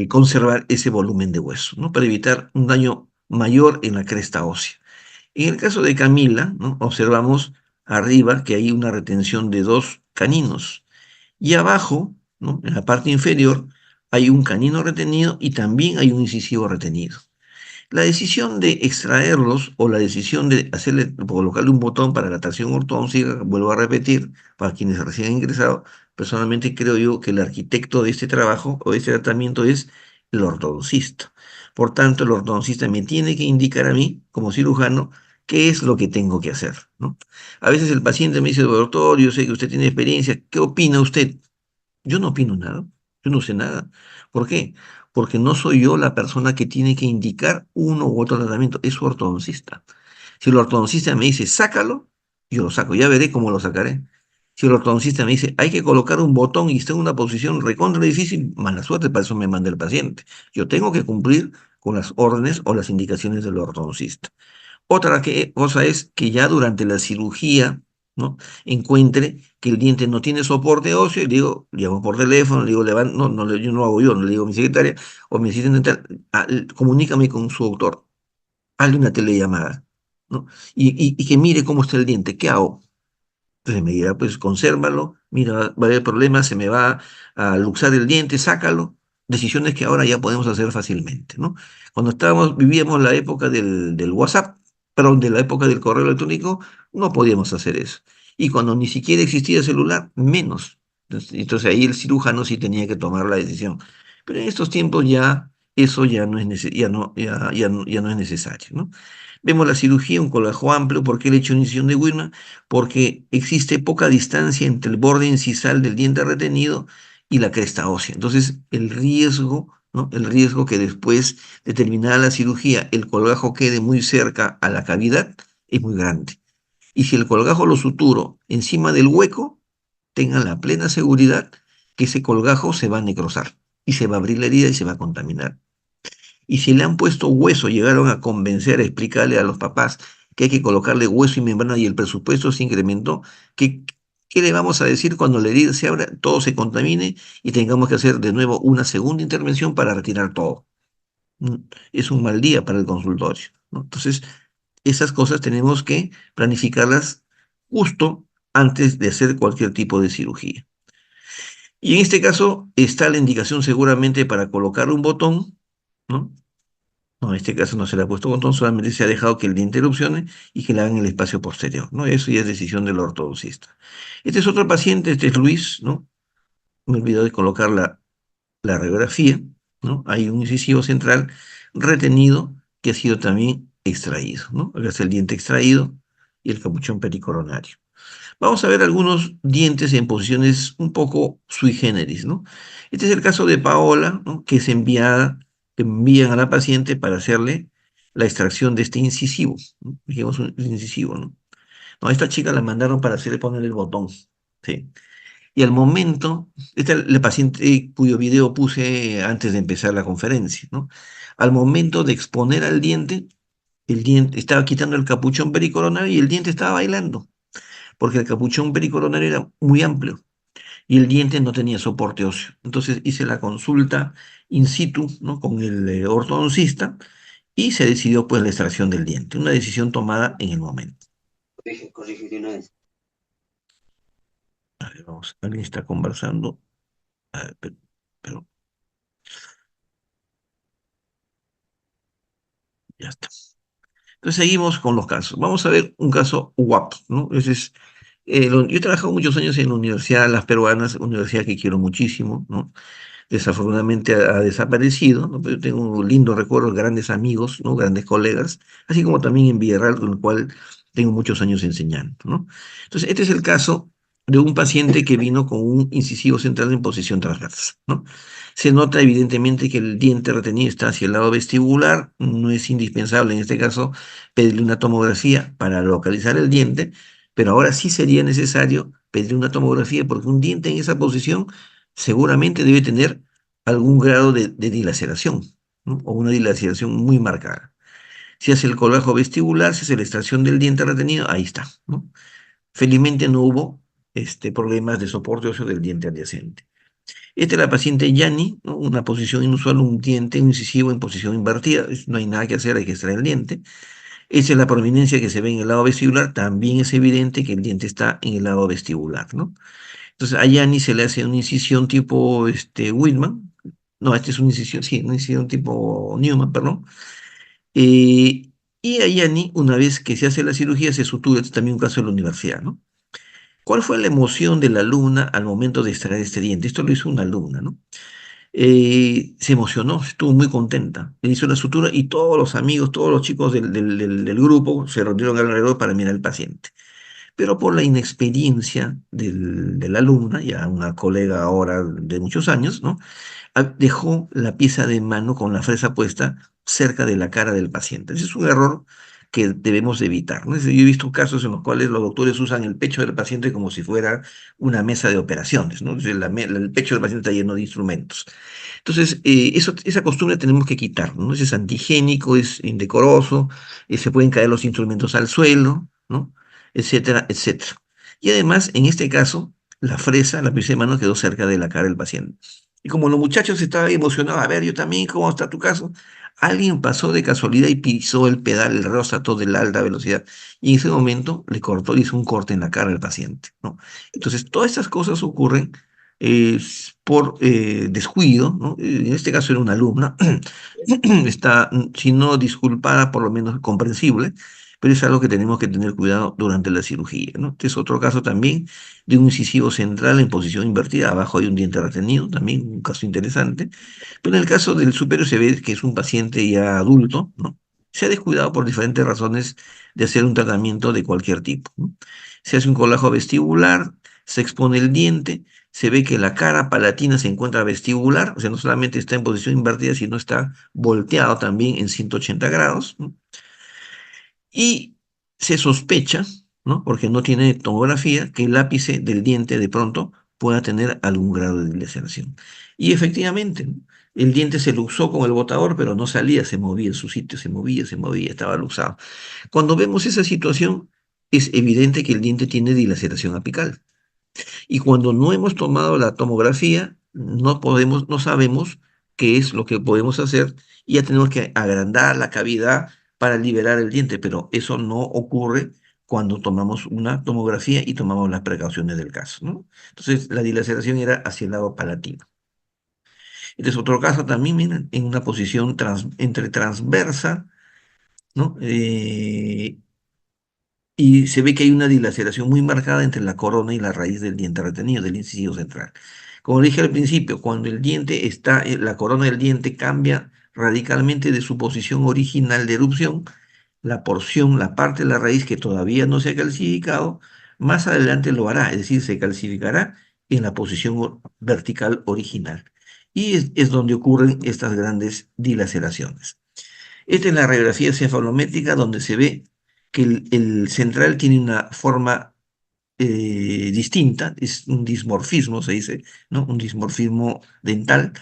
conservar ese volumen de hueso, ¿no? Para evitar un daño mayor en la cresta ósea. En el caso de Camila, ¿no? Observamos arriba que hay una retención de dos caninos y abajo, ¿no? En la parte inferior, hay un canino retenido y también hay un incisivo retenido. La decisión de extraerlos o la decisión de colocarle un botón para la tracción ortodóntica, vuelvo a repetir, para quienes recién han ingresado, personalmente creo yo que el arquitecto de este trabajo o de este tratamiento es el ortodoncista. Por tanto, el ortodoncista me tiene que indicar a mí, como cirujano, qué es lo que tengo que hacer, ¿no? A veces el paciente me dice, doctor, yo sé que usted tiene experiencia, ¿qué opina usted? Yo no opino nada, yo no sé nada. ¿Por qué? Porque no soy yo la persona que tiene que indicar uno u otro tratamiento, es su ortodoncista. Si el ortodoncista me dice, sácalo, yo lo saco, ya veré cómo lo sacaré. Si el ortodoncista me dice, hay que colocar un botón y está en una posición recontra difícil, mala suerte, para eso me manda el paciente. Yo tengo que cumplir con las órdenes o las indicaciones del ortodoncista. Cosa es que ya durante la cirugía, ¿no? Encuentre que el diente no tiene soporte óseo y le digo, llamo por teléfono, le digo, no, no, yo no lo hago yo, no le digo a mi secretaria o mi asistente dental, comunícame con su doctor, hazle una telellamada, ¿no? Y que mire cómo está el diente, ¿qué hago? Entonces me dirá, pues consérvalo, mira, va a haber problemas, se me va a luxar el diente, sácalo. Decisiones que ahora ya podemos hacer fácilmente, ¿no? Cuando vivíamos la época del WhatsApp, perdón, de la época del correo electrónico, no podíamos hacer eso. Y cuando ni siquiera existía celular, menos. Entonces ahí el cirujano sí tenía que tomar la decisión. Pero en estos tiempos ya eso ya no es, ya no es necesario, ¿no? Vemos la cirugía, un collajo amplio. ¿Por qué le he hecho una incisión de Wilma? Porque existe poca distancia entre el borde incisal del diente retenido y la cresta ósea. Entonces, el riesgo, ¿no? El riesgo que después de terminada la cirugía el colgajo quede muy cerca a la cavidad es muy grande. Y si el colgajo lo suturo encima del hueco, tengan la plena seguridad que ese colgajo se va a necrosar y se va a abrir la herida y se va a contaminar. Y si le han puesto hueso, llegaron a convencer, a explicarle a los papás que hay que colocarle hueso y membrana y el presupuesto se incrementó, ¿qué, qué le vamos a decir cuando la herida se abra, todo se contamine y tengamos que hacer de nuevo una segunda intervención para retirar todo? Mm, Es un mal día para el consultorio, ¿no? Entonces, esas cosas tenemos que planificarlas justo antes de hacer cualquier tipo de cirugía. Y en este caso está la indicación seguramente para colocar un botón, ¿no? No, en este caso no se le ha puesto botón, solamente se ha dejado que el diente erupcione y que le hagan el espacio posterior, ¿no? Eso ya es decisión del ortodoncista. Este es otro paciente, este es Luis, ¿no? Me olvidé de colocar la radiografía, ¿no? Hay un incisivo central retenido que ha sido también extraído, ¿no? Acá está el diente extraído y el capuchón pericoronario. Vamos a ver algunos dientes en posiciones un poco sui generis, ¿no? Este es el caso de Paola, ¿no? Que es enviada, que envían a la paciente para hacerle la extracción de este incisivo, ¿no? Dijimos un incisivo, ¿no? No, a esta chica la mandaron para hacerle poner el botón, ¿sí? Y al momento, esta es la paciente cuyo video puse antes de empezar la conferencia, ¿no? Al momento de exponer al diente, el diente estaba quitando el capuchón pericoronario y el diente estaba bailando porque el capuchón pericoronario era muy amplio y el diente no tenía soporte óseo. Entonces hice la consulta in situ, ¿no? Con el ortodoncista y se decidió pues la extracción del diente, una decisión tomada en el momento. Corrige de una vez. A ver, vamos, alguien está conversando. A ver, pero ya está. Entonces seguimos con los casos. Vamos a ver un caso guapo, ¿no? Ese es, yo he trabajado muchos años en la Universidad Las Peruanas, universidad que quiero muchísimo, ¿no? Desafortunadamente ha desaparecido, ¿no? Pero yo tengo lindos recuerdos, grandes amigos, ¿no? Grandes colegas, así como también en Villarreal, con el cual tengo muchos años enseñando, ¿no? Entonces, este es el caso de un paciente que vino con un incisivo central en posición transversa, ¿no? Se nota evidentemente que el diente retenido está hacia el lado vestibular, no es indispensable en este caso pedirle una tomografía para localizar el diente, pero ahora sí sería necesario pedirle una tomografía porque un diente en esa posición seguramente debe tener algún grado de dilaceración, ¿no? O una dilaceración muy marcada. Si hace el colgajo vestibular, si hace la extracción del diente retenido, ahí está, ¿no? Felizmente no hubo problemas de soporte óseo del diente adyacente. Esta es la paciente Yani, ¿no? Una posición inusual, un diente incisivo en posición invertida, no hay nada que hacer, hay que extraer el diente. Esa es la prominencia que se ve en el lado vestibular, también es evidente que el diente está en el lado vestibular, ¿no? Entonces a Yani se le hace una incisión tipo Whitman. No, este es una incisión, sí, una incisión tipo Newman, perdón. Eh, y a Yani, una vez que se hace la cirugía, se sutura. Este es también un caso de la universidad, ¿no? ¿Cuál fue la emoción de la alumna al momento de extraer este diente? Esto lo hizo una alumna, ¿no? Se emocionó, estuvo muy contenta. Le hizo la sutura y todos los amigos, todos los chicos del grupo se reunieron alrededor para mirar al paciente. Pero por la inexperiencia de la alumna, ya una colega ahora de muchos años, ¿no? Dejó la pieza de mano con la fresa puesta cerca de la cara del paciente. Ese es un error que debemos evitar, ¿no? Yo he visto casos en los cuales los doctores usan el pecho del paciente como si fuera una mesa de operaciones, ¿no? Es decir, el pecho del paciente está lleno de instrumentos. Entonces, esa costumbre tenemos que quitar, ¿no? Ese es antigénico, es indecoroso, se pueden caer los instrumentos al suelo, ¿no? Etcétera, etcétera. Y además, en este caso, la fresa, la pieza de mano quedó cerca de la cara del paciente. Y como los muchachos estaban emocionados, a ver, yo también, ¿cómo está tu caso? Alguien pasó de casualidad y pisó el pedal, el róstato de la alta velocidad. Y en ese momento le cortó, le hizo un corte en la cara al paciente, ¿no? Entonces, todas estas cosas ocurren por descuido, ¿no? En este caso era una alumna, está, si no disculpada, por lo menos comprensible, pero es algo que tenemos que tener cuidado durante la cirugía, ¿no? Este es otro caso también de un incisivo central en posición invertida, abajo hay un diente retenido, también un caso interesante, pero en el caso del superior se ve que es un paciente ya adulto, ¿no? Se ha descuidado por diferentes razones de hacer un tratamiento de cualquier tipo, ¿no? Se hace un colágeno vestibular, se expone el diente, se ve que la cara palatina se encuentra vestibular, o sea, no solamente está en posición invertida, sino está volteado también en 180 grados, ¿no? Y se sospecha, ¿no? Porque no tiene tomografía, que el ápice del diente de pronto pueda tener algún grado de dilaceración. Y efectivamente, ¿no? El diente se luxó con el botador, pero no salía, se movía en su sitio, se movía, estaba luxado. Cuando vemos esa situación, es evidente que el diente tiene dilaceración apical. Y cuando no hemos tomado la tomografía, no sabemos qué es lo que podemos hacer y ya tenemos que agrandar la cavidad para liberar el diente, pero eso no ocurre cuando tomamos una tomografía y tomamos las precauciones del caso, ¿no? Entonces, la dilaceración era hacia el lado palatino. Este es otro caso también, miren, en una posición entre transversa, ¿no? Y se ve que hay una dilaceración muy marcada entre la corona y la raíz del diente retenido, del incisivo central. Como dije al principio, cuando el diente está, la corona del diente cambia radicalmente de su posición original de erupción, la porción, la parte de la raíz que todavía no se ha calcificado, más adelante lo hará, es decir, se calcificará en la posición vertical original. Y es donde ocurren estas grandes dilaceraciones. Esta es la radiografía cefalométrica donde se ve que el central tiene una forma distinta, es un dismorfismo, se dice, ¿no? Un dismorfismo dental,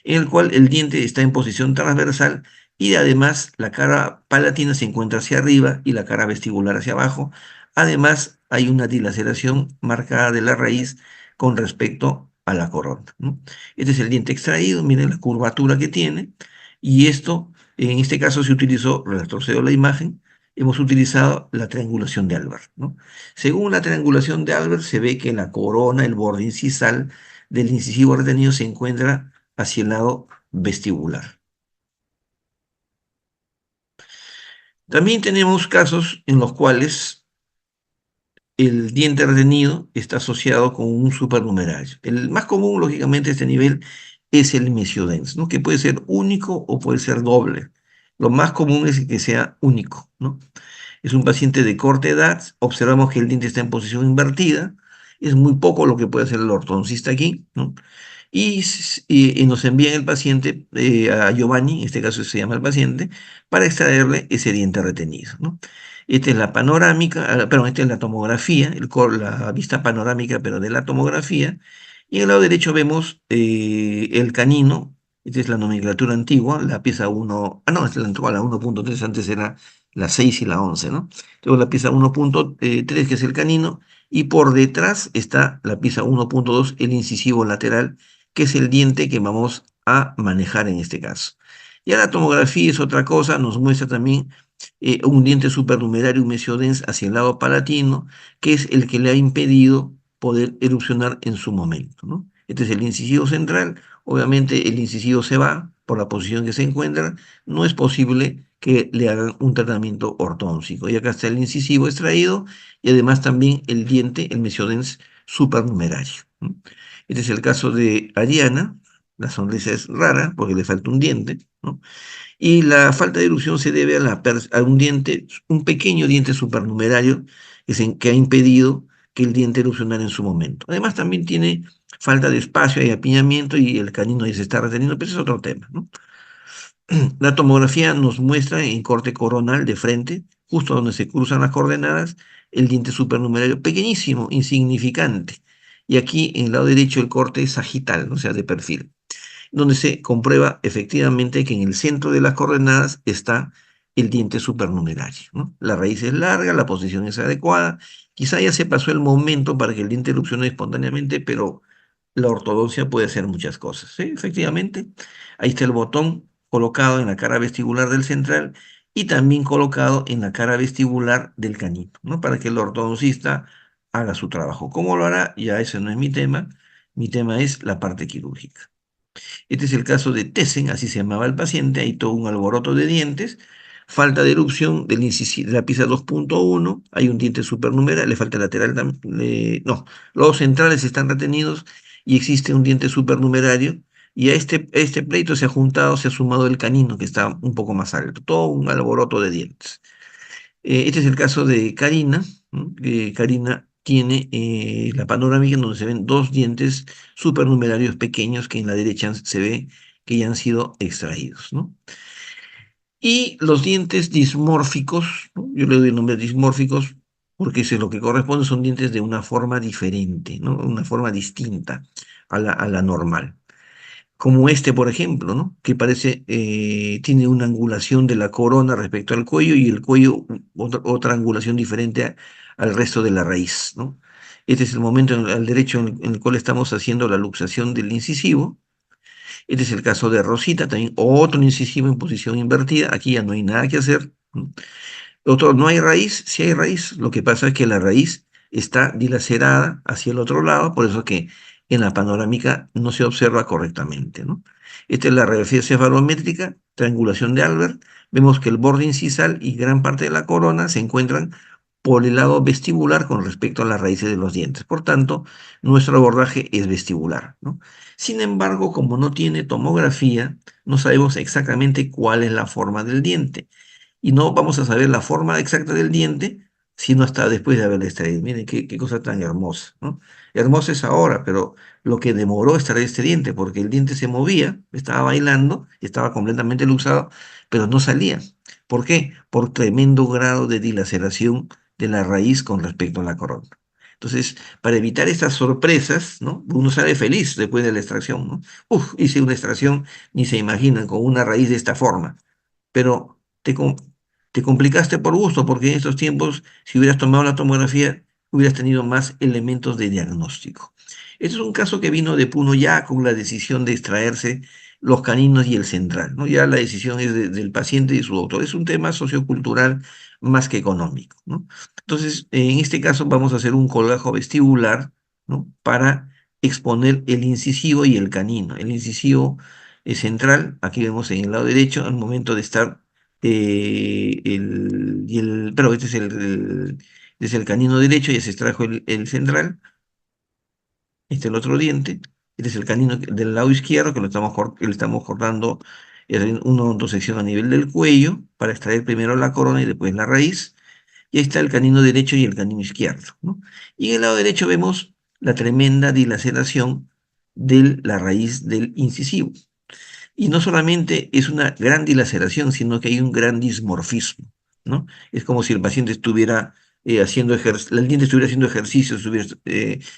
en el cual el diente está en posición transversal y además la cara palatina se encuentra hacia arriba y la cara vestibular hacia abajo. Además, hay una dilaceración marcada de la raíz con respecto a la corona, ¿no? Este es el diente extraído, miren la curvatura que tiene, y esto, en este caso se utilizó, retrocedo la imagen, hemos utilizado la triangulación de Albert, ¿no? Según la triangulación de Albert, se ve que la corona, el borde incisal del incisivo retenido se encuentra hacia el lado vestibular. También tenemos casos en los cuales el diente retenido está asociado con un supernumerario. El más común, lógicamente, a este nivel es el mesiodens, ¿no? Que puede ser único o puede ser doble. Lo más común es que sea único, ¿no? Es un paciente de corta edad, observamos que el diente está en posición invertida, es muy poco lo que puede hacer el ortodoncista aquí, ¿no? Y nos envían el paciente a Giovanni, en este caso se llama el paciente, para extraerle ese diente retenido, ¿no? Esta es la panorámica, perdón, esta es la tomografía, la vista panorámica, pero de la tomografía. Y en el lado derecho vemos el canino, esta es la nomenclatura antigua, la pieza 1, no, esta es la actual, la 1.3, antes era la 6 y la 11, ¿no? Luego la pieza 1.3, que es el canino, y por detrás está la pieza 1.2, el incisivo lateral, que es el diente que vamos a manejar en este caso. Ya la tomografía es otra cosa, nos muestra también un diente supernumerario, un mesiodens hacia el lado palatino, que es el que le ha impedido poder erupcionar en su momento, ¿no? Este es el incisivo central, obviamente el incisivo se va por la posición que se encuentra, no es posible que le hagan un tratamiento ortóntico. Y acá está el incisivo extraído y además también el diente, el mesiodens supernumerario, ¿no? Este es el caso de Ariana, la sonrisa es rara porque le falta un diente, ¿no? Y la falta de erupción se debe a un diente, un pequeño diente supernumerario que ha impedido que el diente erupcionara en su momento. Además también tiene falta de espacio y apiñamiento y el canino ya se está reteniendo, pero ese es otro tema, ¿no? La tomografía nos muestra en corte coronal de frente, justo donde se cruzan las coordenadas, el diente supernumerario, pequeñísimo, insignificante. Y aquí en el lado derecho el corte es sagital, o sea, de perfil, donde se comprueba efectivamente que en el centro de las coordenadas está el diente supernumerario, ¿no? La raíz es larga, la posición es adecuada, quizá ya se pasó el momento para que el diente erupcione espontáneamente, pero la ortodoncia puede hacer muchas cosas, ¿sí? Efectivamente, ahí está el botón colocado en la cara vestibular del central y también colocado en la cara vestibular del canino, ¿no? Para que el ortodoncista haga su trabajo. ¿Cómo lo hará? Ya ese no es mi tema es la parte quirúrgica. Este es el caso de Tessen, así se llamaba el paciente, hay todo un alboroto de dientes, falta de erupción de la pieza 2.1, hay un diente supernumeral, le falta el lateral, no, los centrales están retenidos y existe un diente supernumerario, y a este pleito se ha juntado, se ha sumado el canino, que está un poco más alto, todo un alboroto de dientes. Este es el caso de Karina, ¿no? Karina tiene la panorámica en donde se ven dos dientes supernumerarios pequeños que en la derecha se ve que ya han sido extraídos, ¿no? Y los dientes dismórficos, ¿no? Yo le doy el nombre dismórficos porque es lo que corresponde, son dientes de una forma diferente, ¿no? Una forma distinta a la normal. Como este, por ejemplo, ¿no? Que parece, tiene una angulación de la corona respecto al cuello y el cuello otra angulación diferente al resto de la raíz, ¿no? Este es el momento al derecho en el cual estamos haciendo la luxación del incisivo. Este es el caso de Rosita, también otro incisivo en posición invertida. Aquí ya no hay nada que hacer, ¿no? Otro, no hay raíz, sí hay raíz. Lo que pasa es que la raíz está dilacerada hacia el otro lado, por eso que en la panorámica no se observa correctamente, ¿no? Esta es la radiografía cefalométrica, triangulación de Albert. Vemos que el borde incisal y gran parte de la corona se encuentran por el lado vestibular con respecto a las raíces de los dientes. Por tanto, nuestro abordaje es vestibular, ¿no? Sin embargo, como no tiene tomografía, no sabemos exactamente cuál es la forma del diente y no vamos a saber la forma exacta del diente sino hasta después de haberla extraído. Miren qué cosa tan hermosa, ¿no? Hermosa es ahora, pero lo que demoró extraer este diente, porque el diente se movía, estaba bailando, estaba completamente luxado, pero no salía. ¿Por qué? Por tremendo grado de dilaceración de la raíz con respecto a la corona. Entonces, para evitar estas sorpresas, ¿no? Uno sale feliz después de la extracción, ¿no? Uf, hice una extracción, ni se imaginan, con una raíz de esta forma, pero te complicaste por gusto, porque en estos tiempos, si hubieras tomado la tomografía, hubieras tenido más elementos de diagnóstico. Este es un caso que vino de Puno ya con la decisión de extraerse los caninos y el central, ¿no? Ya la decisión es del paciente y su doctor. Es un tema sociocultural más que económico, ¿no? Entonces, en este caso vamos a hacer un colgajo vestibular, ¿no? Para exponer el incisivo y el canino. El incisivo central, aquí vemos en el lado derecho, al momento de estar pero este es este es el canino derecho, ya se extrajo el central, este es el otro diente, este es el canino del lado izquierdo, que lo estamos cortando una sección a nivel del cuello, para extraer primero la corona y después la raíz, y ahí está el canino derecho y el canino izquierdo, ¿no? Y en el lado derecho vemos la tremenda dilaceración de la raíz del incisivo. Y no solamente es una gran dilaceración, sino que hay un gran dismorfismo, ¿no? Es como si el paciente estuviera el diente estuviera haciendo ejercicio, estuviera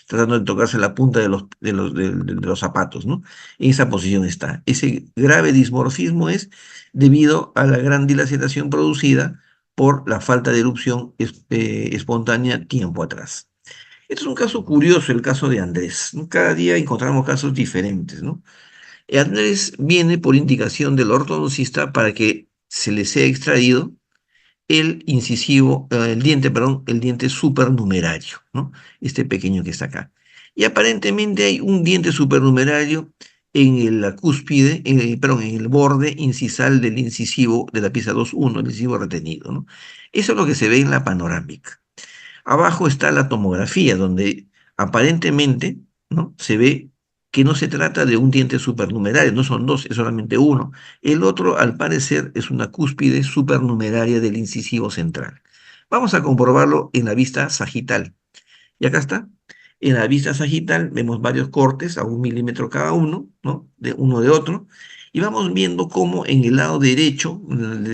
tratando de tocarse la punta de los zapatos, ¿no? En esa posición está. Ese grave dismorfismo es debido a la gran dilaceración producida por la falta de erupción espontánea tiempo atrás. Este es un caso curioso, el caso de Andrés, ¿no? Cada día encontramos casos diferentes, ¿no? Andrés viene por indicación del ortodoncista para que se le sea extraído el incisivo, el diente, perdón, el diente supernumerario, ¿no? Este pequeño que está acá. Y aparentemente hay un diente supernumerario en la cúspide, perdón, en el borde incisal del incisivo de la pieza 2.1, el incisivo retenido, ¿no? Eso es lo que se ve en la panorámica. Abajo está la tomografía, donde aparentemente, ¿no? Se ve que no se trata de un diente supernumerario, no son dos, es solamente uno. El otro, al parecer, es una cúspide supernumeraria del incisivo central. Vamos a comprobarlo en la vista sagital. Y acá está. En la vista sagital vemos varios cortes a 1 milímetro cada uno, ¿no? De uno de otro. Y vamos viendo cómo en el lado derecho,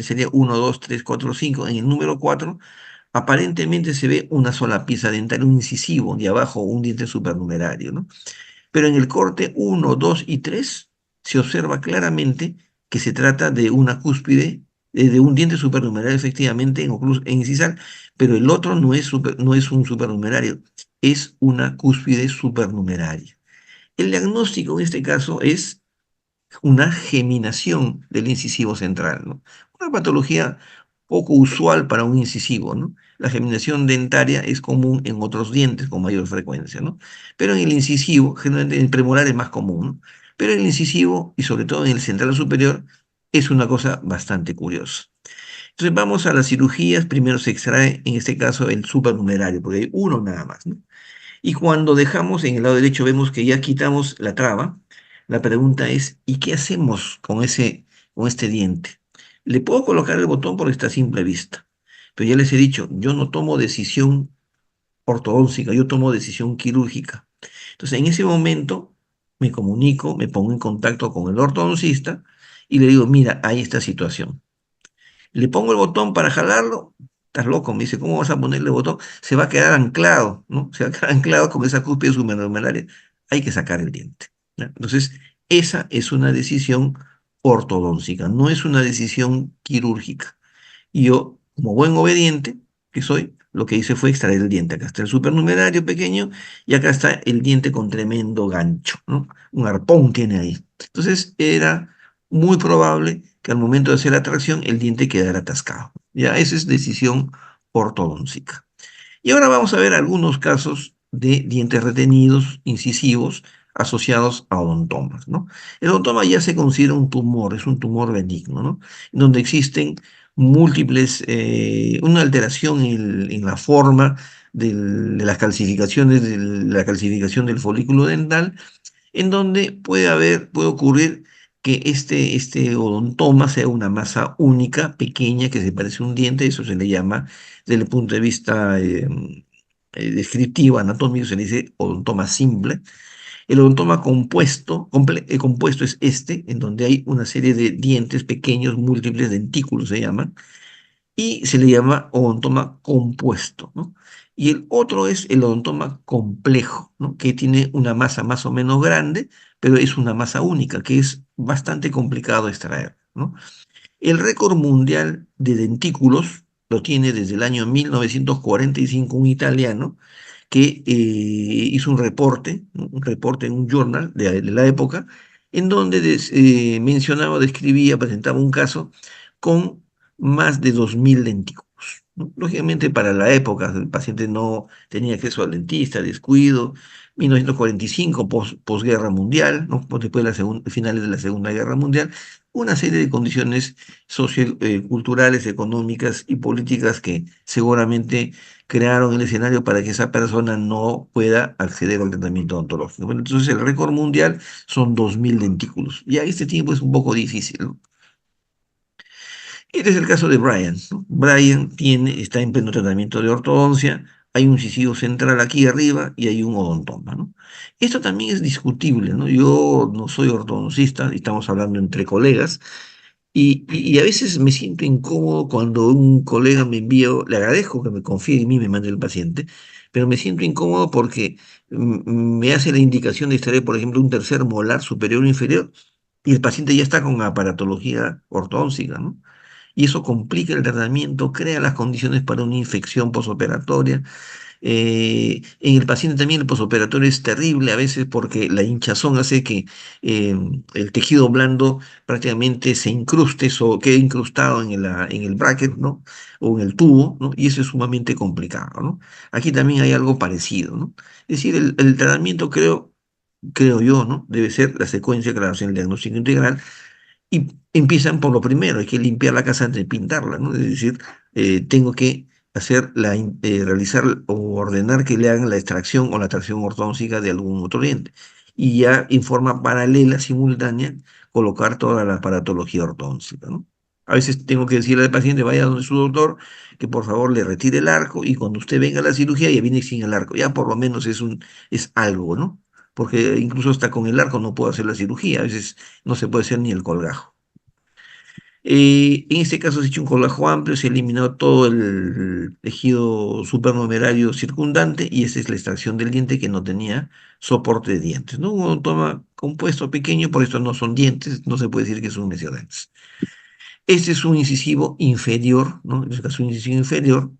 sería 1, 2, 3, 4, 5, en el número 4 aparentemente se ve una sola pieza dental, un incisivo, y abajo un diente supernumerario, ¿no? Pero en el corte 1, 2 y 3 se observa claramente que se trata de una cúspide, de un diente supernumerario efectivamente en incisal, pero el otro no es un supernumerario, es una cúspide supernumeraria. El diagnóstico en este caso es una geminación del incisivo central, ¿no? Una patología poco usual para un incisivo, ¿no? La geminación dentaria es común en otros dientes con mayor frecuencia, ¿no? Pero en el incisivo, generalmente en el premolar es más común, ¿no? Pero en el incisivo y sobre todo en el central superior es una cosa bastante curiosa. Entonces vamos a las cirugías, primero se extrae en este caso el supernumerario, porque hay uno nada más, ¿no? Y cuando dejamos en el lado derecho vemos que ya quitamos la traba. La pregunta es, ¿y qué hacemos con este diente? Le puedo colocar el botón porque está a simple vista. Pero ya les he dicho, yo no tomo decisión ortodóntica, yo tomo decisión quirúrgica. Entonces, en ese momento me comunico, me pongo en contacto con el ortodoncista y le digo, mira, hay esta situación. Le pongo el botón para jalarlo, estás loco, me dice, ¿cómo vas a ponerle el botón? Se va a quedar anclado, ¿no? Se va a quedar anclado con esa cúspide suprarrenal. Hay que sacar el diente, ¿ya? Entonces, esa es una decisión ortodóntica, no es una decisión quirúrgica. Y yo, como buen obediente que soy, lo que hice fue extraer el diente. Acá está el supernumerario pequeño y acá está el diente con tremendo gancho, ¿no? Un arpón tiene ahí. Entonces era muy probable que al momento de hacer la tracción el diente quedara atascado. Ya, esa es decisión ortodóntica. Y ahora vamos a ver algunos casos de dientes retenidos, incisivos, asociados a odontomas, ¿no? El odontoma ya se considera un tumor, es un tumor benigno, ¿no? Donde existen múltiples, una alteración en la forma de las calcificaciones, de la calcificación del folículo dental, en donde puede ocurrir que este odontoma sea una masa única, pequeña, que se parece a un diente. Eso se le llama, desde el punto de vista descriptivo, anatómico, se le dice odontoma simple. El odontoma compuesto es este, en donde hay una serie de dientes pequeños, múltiples dentículos se llaman, y se le llama odontoma compuesto, ¿no? Y el otro es el odontoma complejo, ¿no? Que tiene una masa más o menos grande, pero es una masa única, que es bastante complicado extraer, ¿no? El récord mundial de dentículos lo tiene desde el año 1945 un italiano que hizo un reporte en un journal de la época, en donde mencionaba, describía, presentaba un caso con más de 2.000 dentículos, ¿no? Lógicamente, para la época, el paciente no tenía acceso al dentista, descuido, 1945, posguerra mundial, ¿no? Después de finales de la Segunda Guerra Mundial, una serie de condiciones socioculturales, económicas y políticas que seguramente crearon el escenario para que esa persona no pueda acceder al tratamiento odontológico. Bueno, entonces el récord mundial son 2.000 dentículos. Ya este tiempo es un poco difícil, ¿no? Este es el caso de Brian, ¿no? Brian está en pleno tratamiento de ortodoncia, hay un incisivo central aquí arriba y hay un odontoma, ¿no? Esto también es discutible, ¿no? Yo no soy ortodoncista, estamos hablando entre colegas, y a veces me siento incómodo cuando un colega me envía, le agradezco que me confíe en mí, me mande el paciente, pero me siento incómodo porque me hace la indicación de extraer, por ejemplo, un tercer molar superior o inferior, y el paciente ya está con aparatología ortodóntica, ¿no? Y eso complica el tratamiento, crea las condiciones para una infección posoperatoria. En el paciente también el posoperatorio es terrible a veces porque la hinchazón hace que eh, el tejido blando prácticamente se incruste o quede incrustado en el bracket, ¿no? O en el tubo, ¿no? Y eso es sumamente complicado, ¿no? Aquí también hay algo parecido, ¿no? Es decir, el tratamiento creo yo, ¿no? Debe ser la secuencia que la hace el diagnóstico integral y empiezan por lo primero, hay que limpiar la casa antes de pintarla, ¿no? Es decir, tengo que realizar o ordenar que le hagan la extracción o la tracción ortodóntica de algún otro diente. Y ya en forma paralela, simultánea, colocar toda la aparatología ortodóntica, ¿no? A veces tengo que decirle al paciente, vaya donde su doctor, que por favor le retire el arco y cuando usted venga a la cirugía ya viene sin el arco. Ya por lo menos es algo, ¿no? Porque incluso hasta con el arco no puedo hacer la cirugía. A veces no se puede hacer ni el colgajo. En este caso se ha hecho un colgajo amplio, se ha eliminado todo el tejido supernumerario circundante y esa es la extracción del diente que no tenía soporte de dientes, ¿no? Un odontoma compuesto pequeño, por eso no son dientes, no se puede decir que son mesiodentos. Este es un incisivo inferior, ¿no? En este caso un incisivo inferior,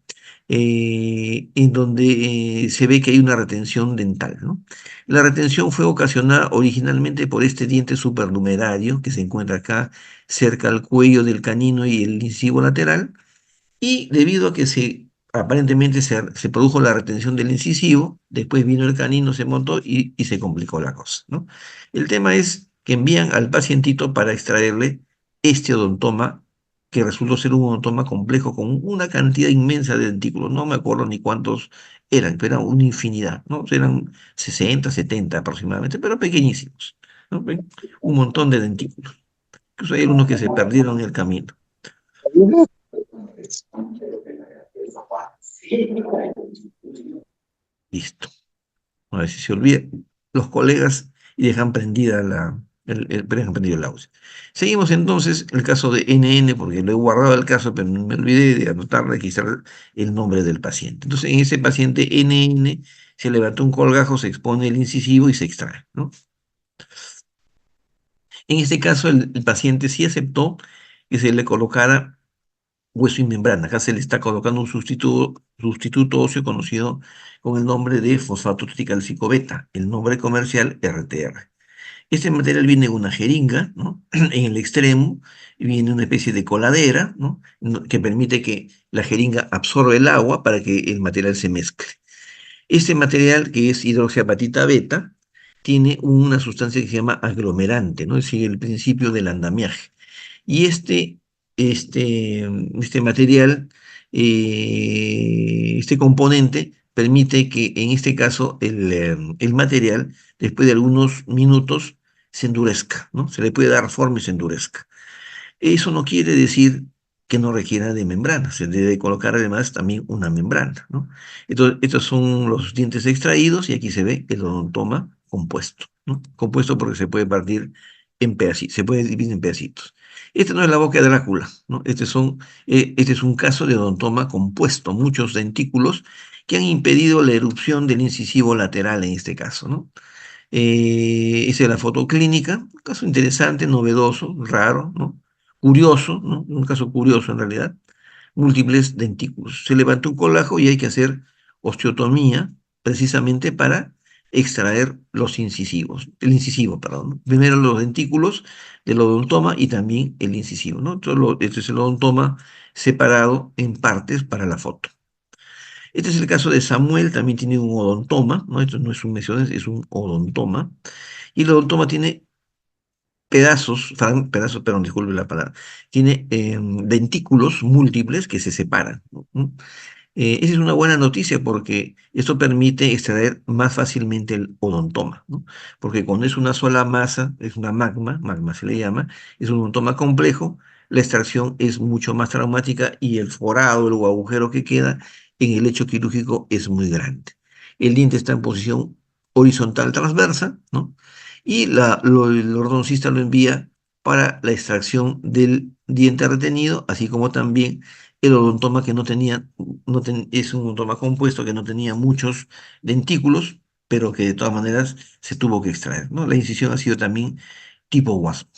en donde se ve que hay una retención dental, ¿no? La retención fue ocasionada originalmente por este diente supernumerario que se encuentra acá cerca al cuello del canino y el incisivo lateral, y debido a que aparentemente se produjo la retención del incisivo, después vino el canino, se montó y se complicó la cosa, ¿no? El tema es que envían al pacientito para extraerle este odontoma, que resultó ser un odontoma complejo con una cantidad inmensa de dentículos. No me acuerdo ni cuántos eran, pero eran una infinidad, ¿no? Eran 60, 70 aproximadamente, pero pequeñísimos, ¿no? ¿Ven? Un montón de dentículos. Incluso hay algunos que se perdieron en el camino. Listo. A ver si se olvida los colegas y dejan prendida dejan prendido el audio. Seguimos entonces el caso de NN, porque lo he guardado el caso, pero me olvidé de anotar, registrar el nombre del paciente. Entonces, en ese paciente NN se levantó un colgajo, se expone el incisivo y se extrae, ¿no? En este caso, el paciente sí aceptó que se le colocara hueso y membrana. Acá se le está colocando un sustituto óseo conocido con el nombre de fosfato triticálcico beta, el nombre comercial RTR. Este material viene en una jeringa, ¿no? En el extremo viene una especie de coladera, ¿no? Que permite que la jeringa absorba el agua para que el material se mezcle. Este material, que es hidroxiapatita beta, tiene una sustancia que se llama aglomerante, ¿no? Sigue el principio del andamiaje. Y este material, este componente, permite que en este caso el material, después de algunos minutos, se endurezca, ¿no? Se le puede dar forma y se endurezca. Eso no quiere decir que no requiera de membrana, se debe colocar además también una membrana, ¿no? Entonces, estos son los dientes extraídos y aquí se ve el odontoma compuesto, ¿no? Compuesto porque se puede partir en pedacitos, se puede dividir en pedacitos. Esta no es la boca de Drácula, ¿no? Este es un caso de odontoma compuesto, muchos dentículos que han impedido la erupción del incisivo lateral en este caso, ¿no? Esa es la foto clínica, un caso interesante, novedoso, raro, ¿no? Curioso, ¿no? Un caso curioso en realidad. Múltiples dentículos. Se levantó un colajo y hay que hacer osteotomía precisamente para extraer los incisivos, el incisivo, perdón, ¿no? Primero los dentículos del odontoma y también el incisivo, ¿no? Este es el odontoma separado en partes para la foto. Este es el caso de Samuel, también tiene un odontoma, ¿no? Esto no es un mesiones, es un odontoma. Y el odontoma tiene pedazos, perdón, disculpe la palabra, tiene dentículos múltiples que se separan, ¿no? Esa es una buena noticia porque esto permite extraer más fácilmente el odontoma, ¿no? Porque cuando es una sola masa, es una magma se le llama, es un odontoma complejo, la extracción es mucho más traumática y el forado, el agujero que queda en el lecho quirúrgico es muy grande. El diente está en posición horizontal transversa, ¿no? Y el ortodoncista lo envía para la extracción del diente retenido, así como también el odontoma que no tenía, es un odontoma compuesto que no tenía muchos dentículos, pero que de todas maneras se tuvo que extraer, ¿no? La incisión ha sido también tipo Wasp.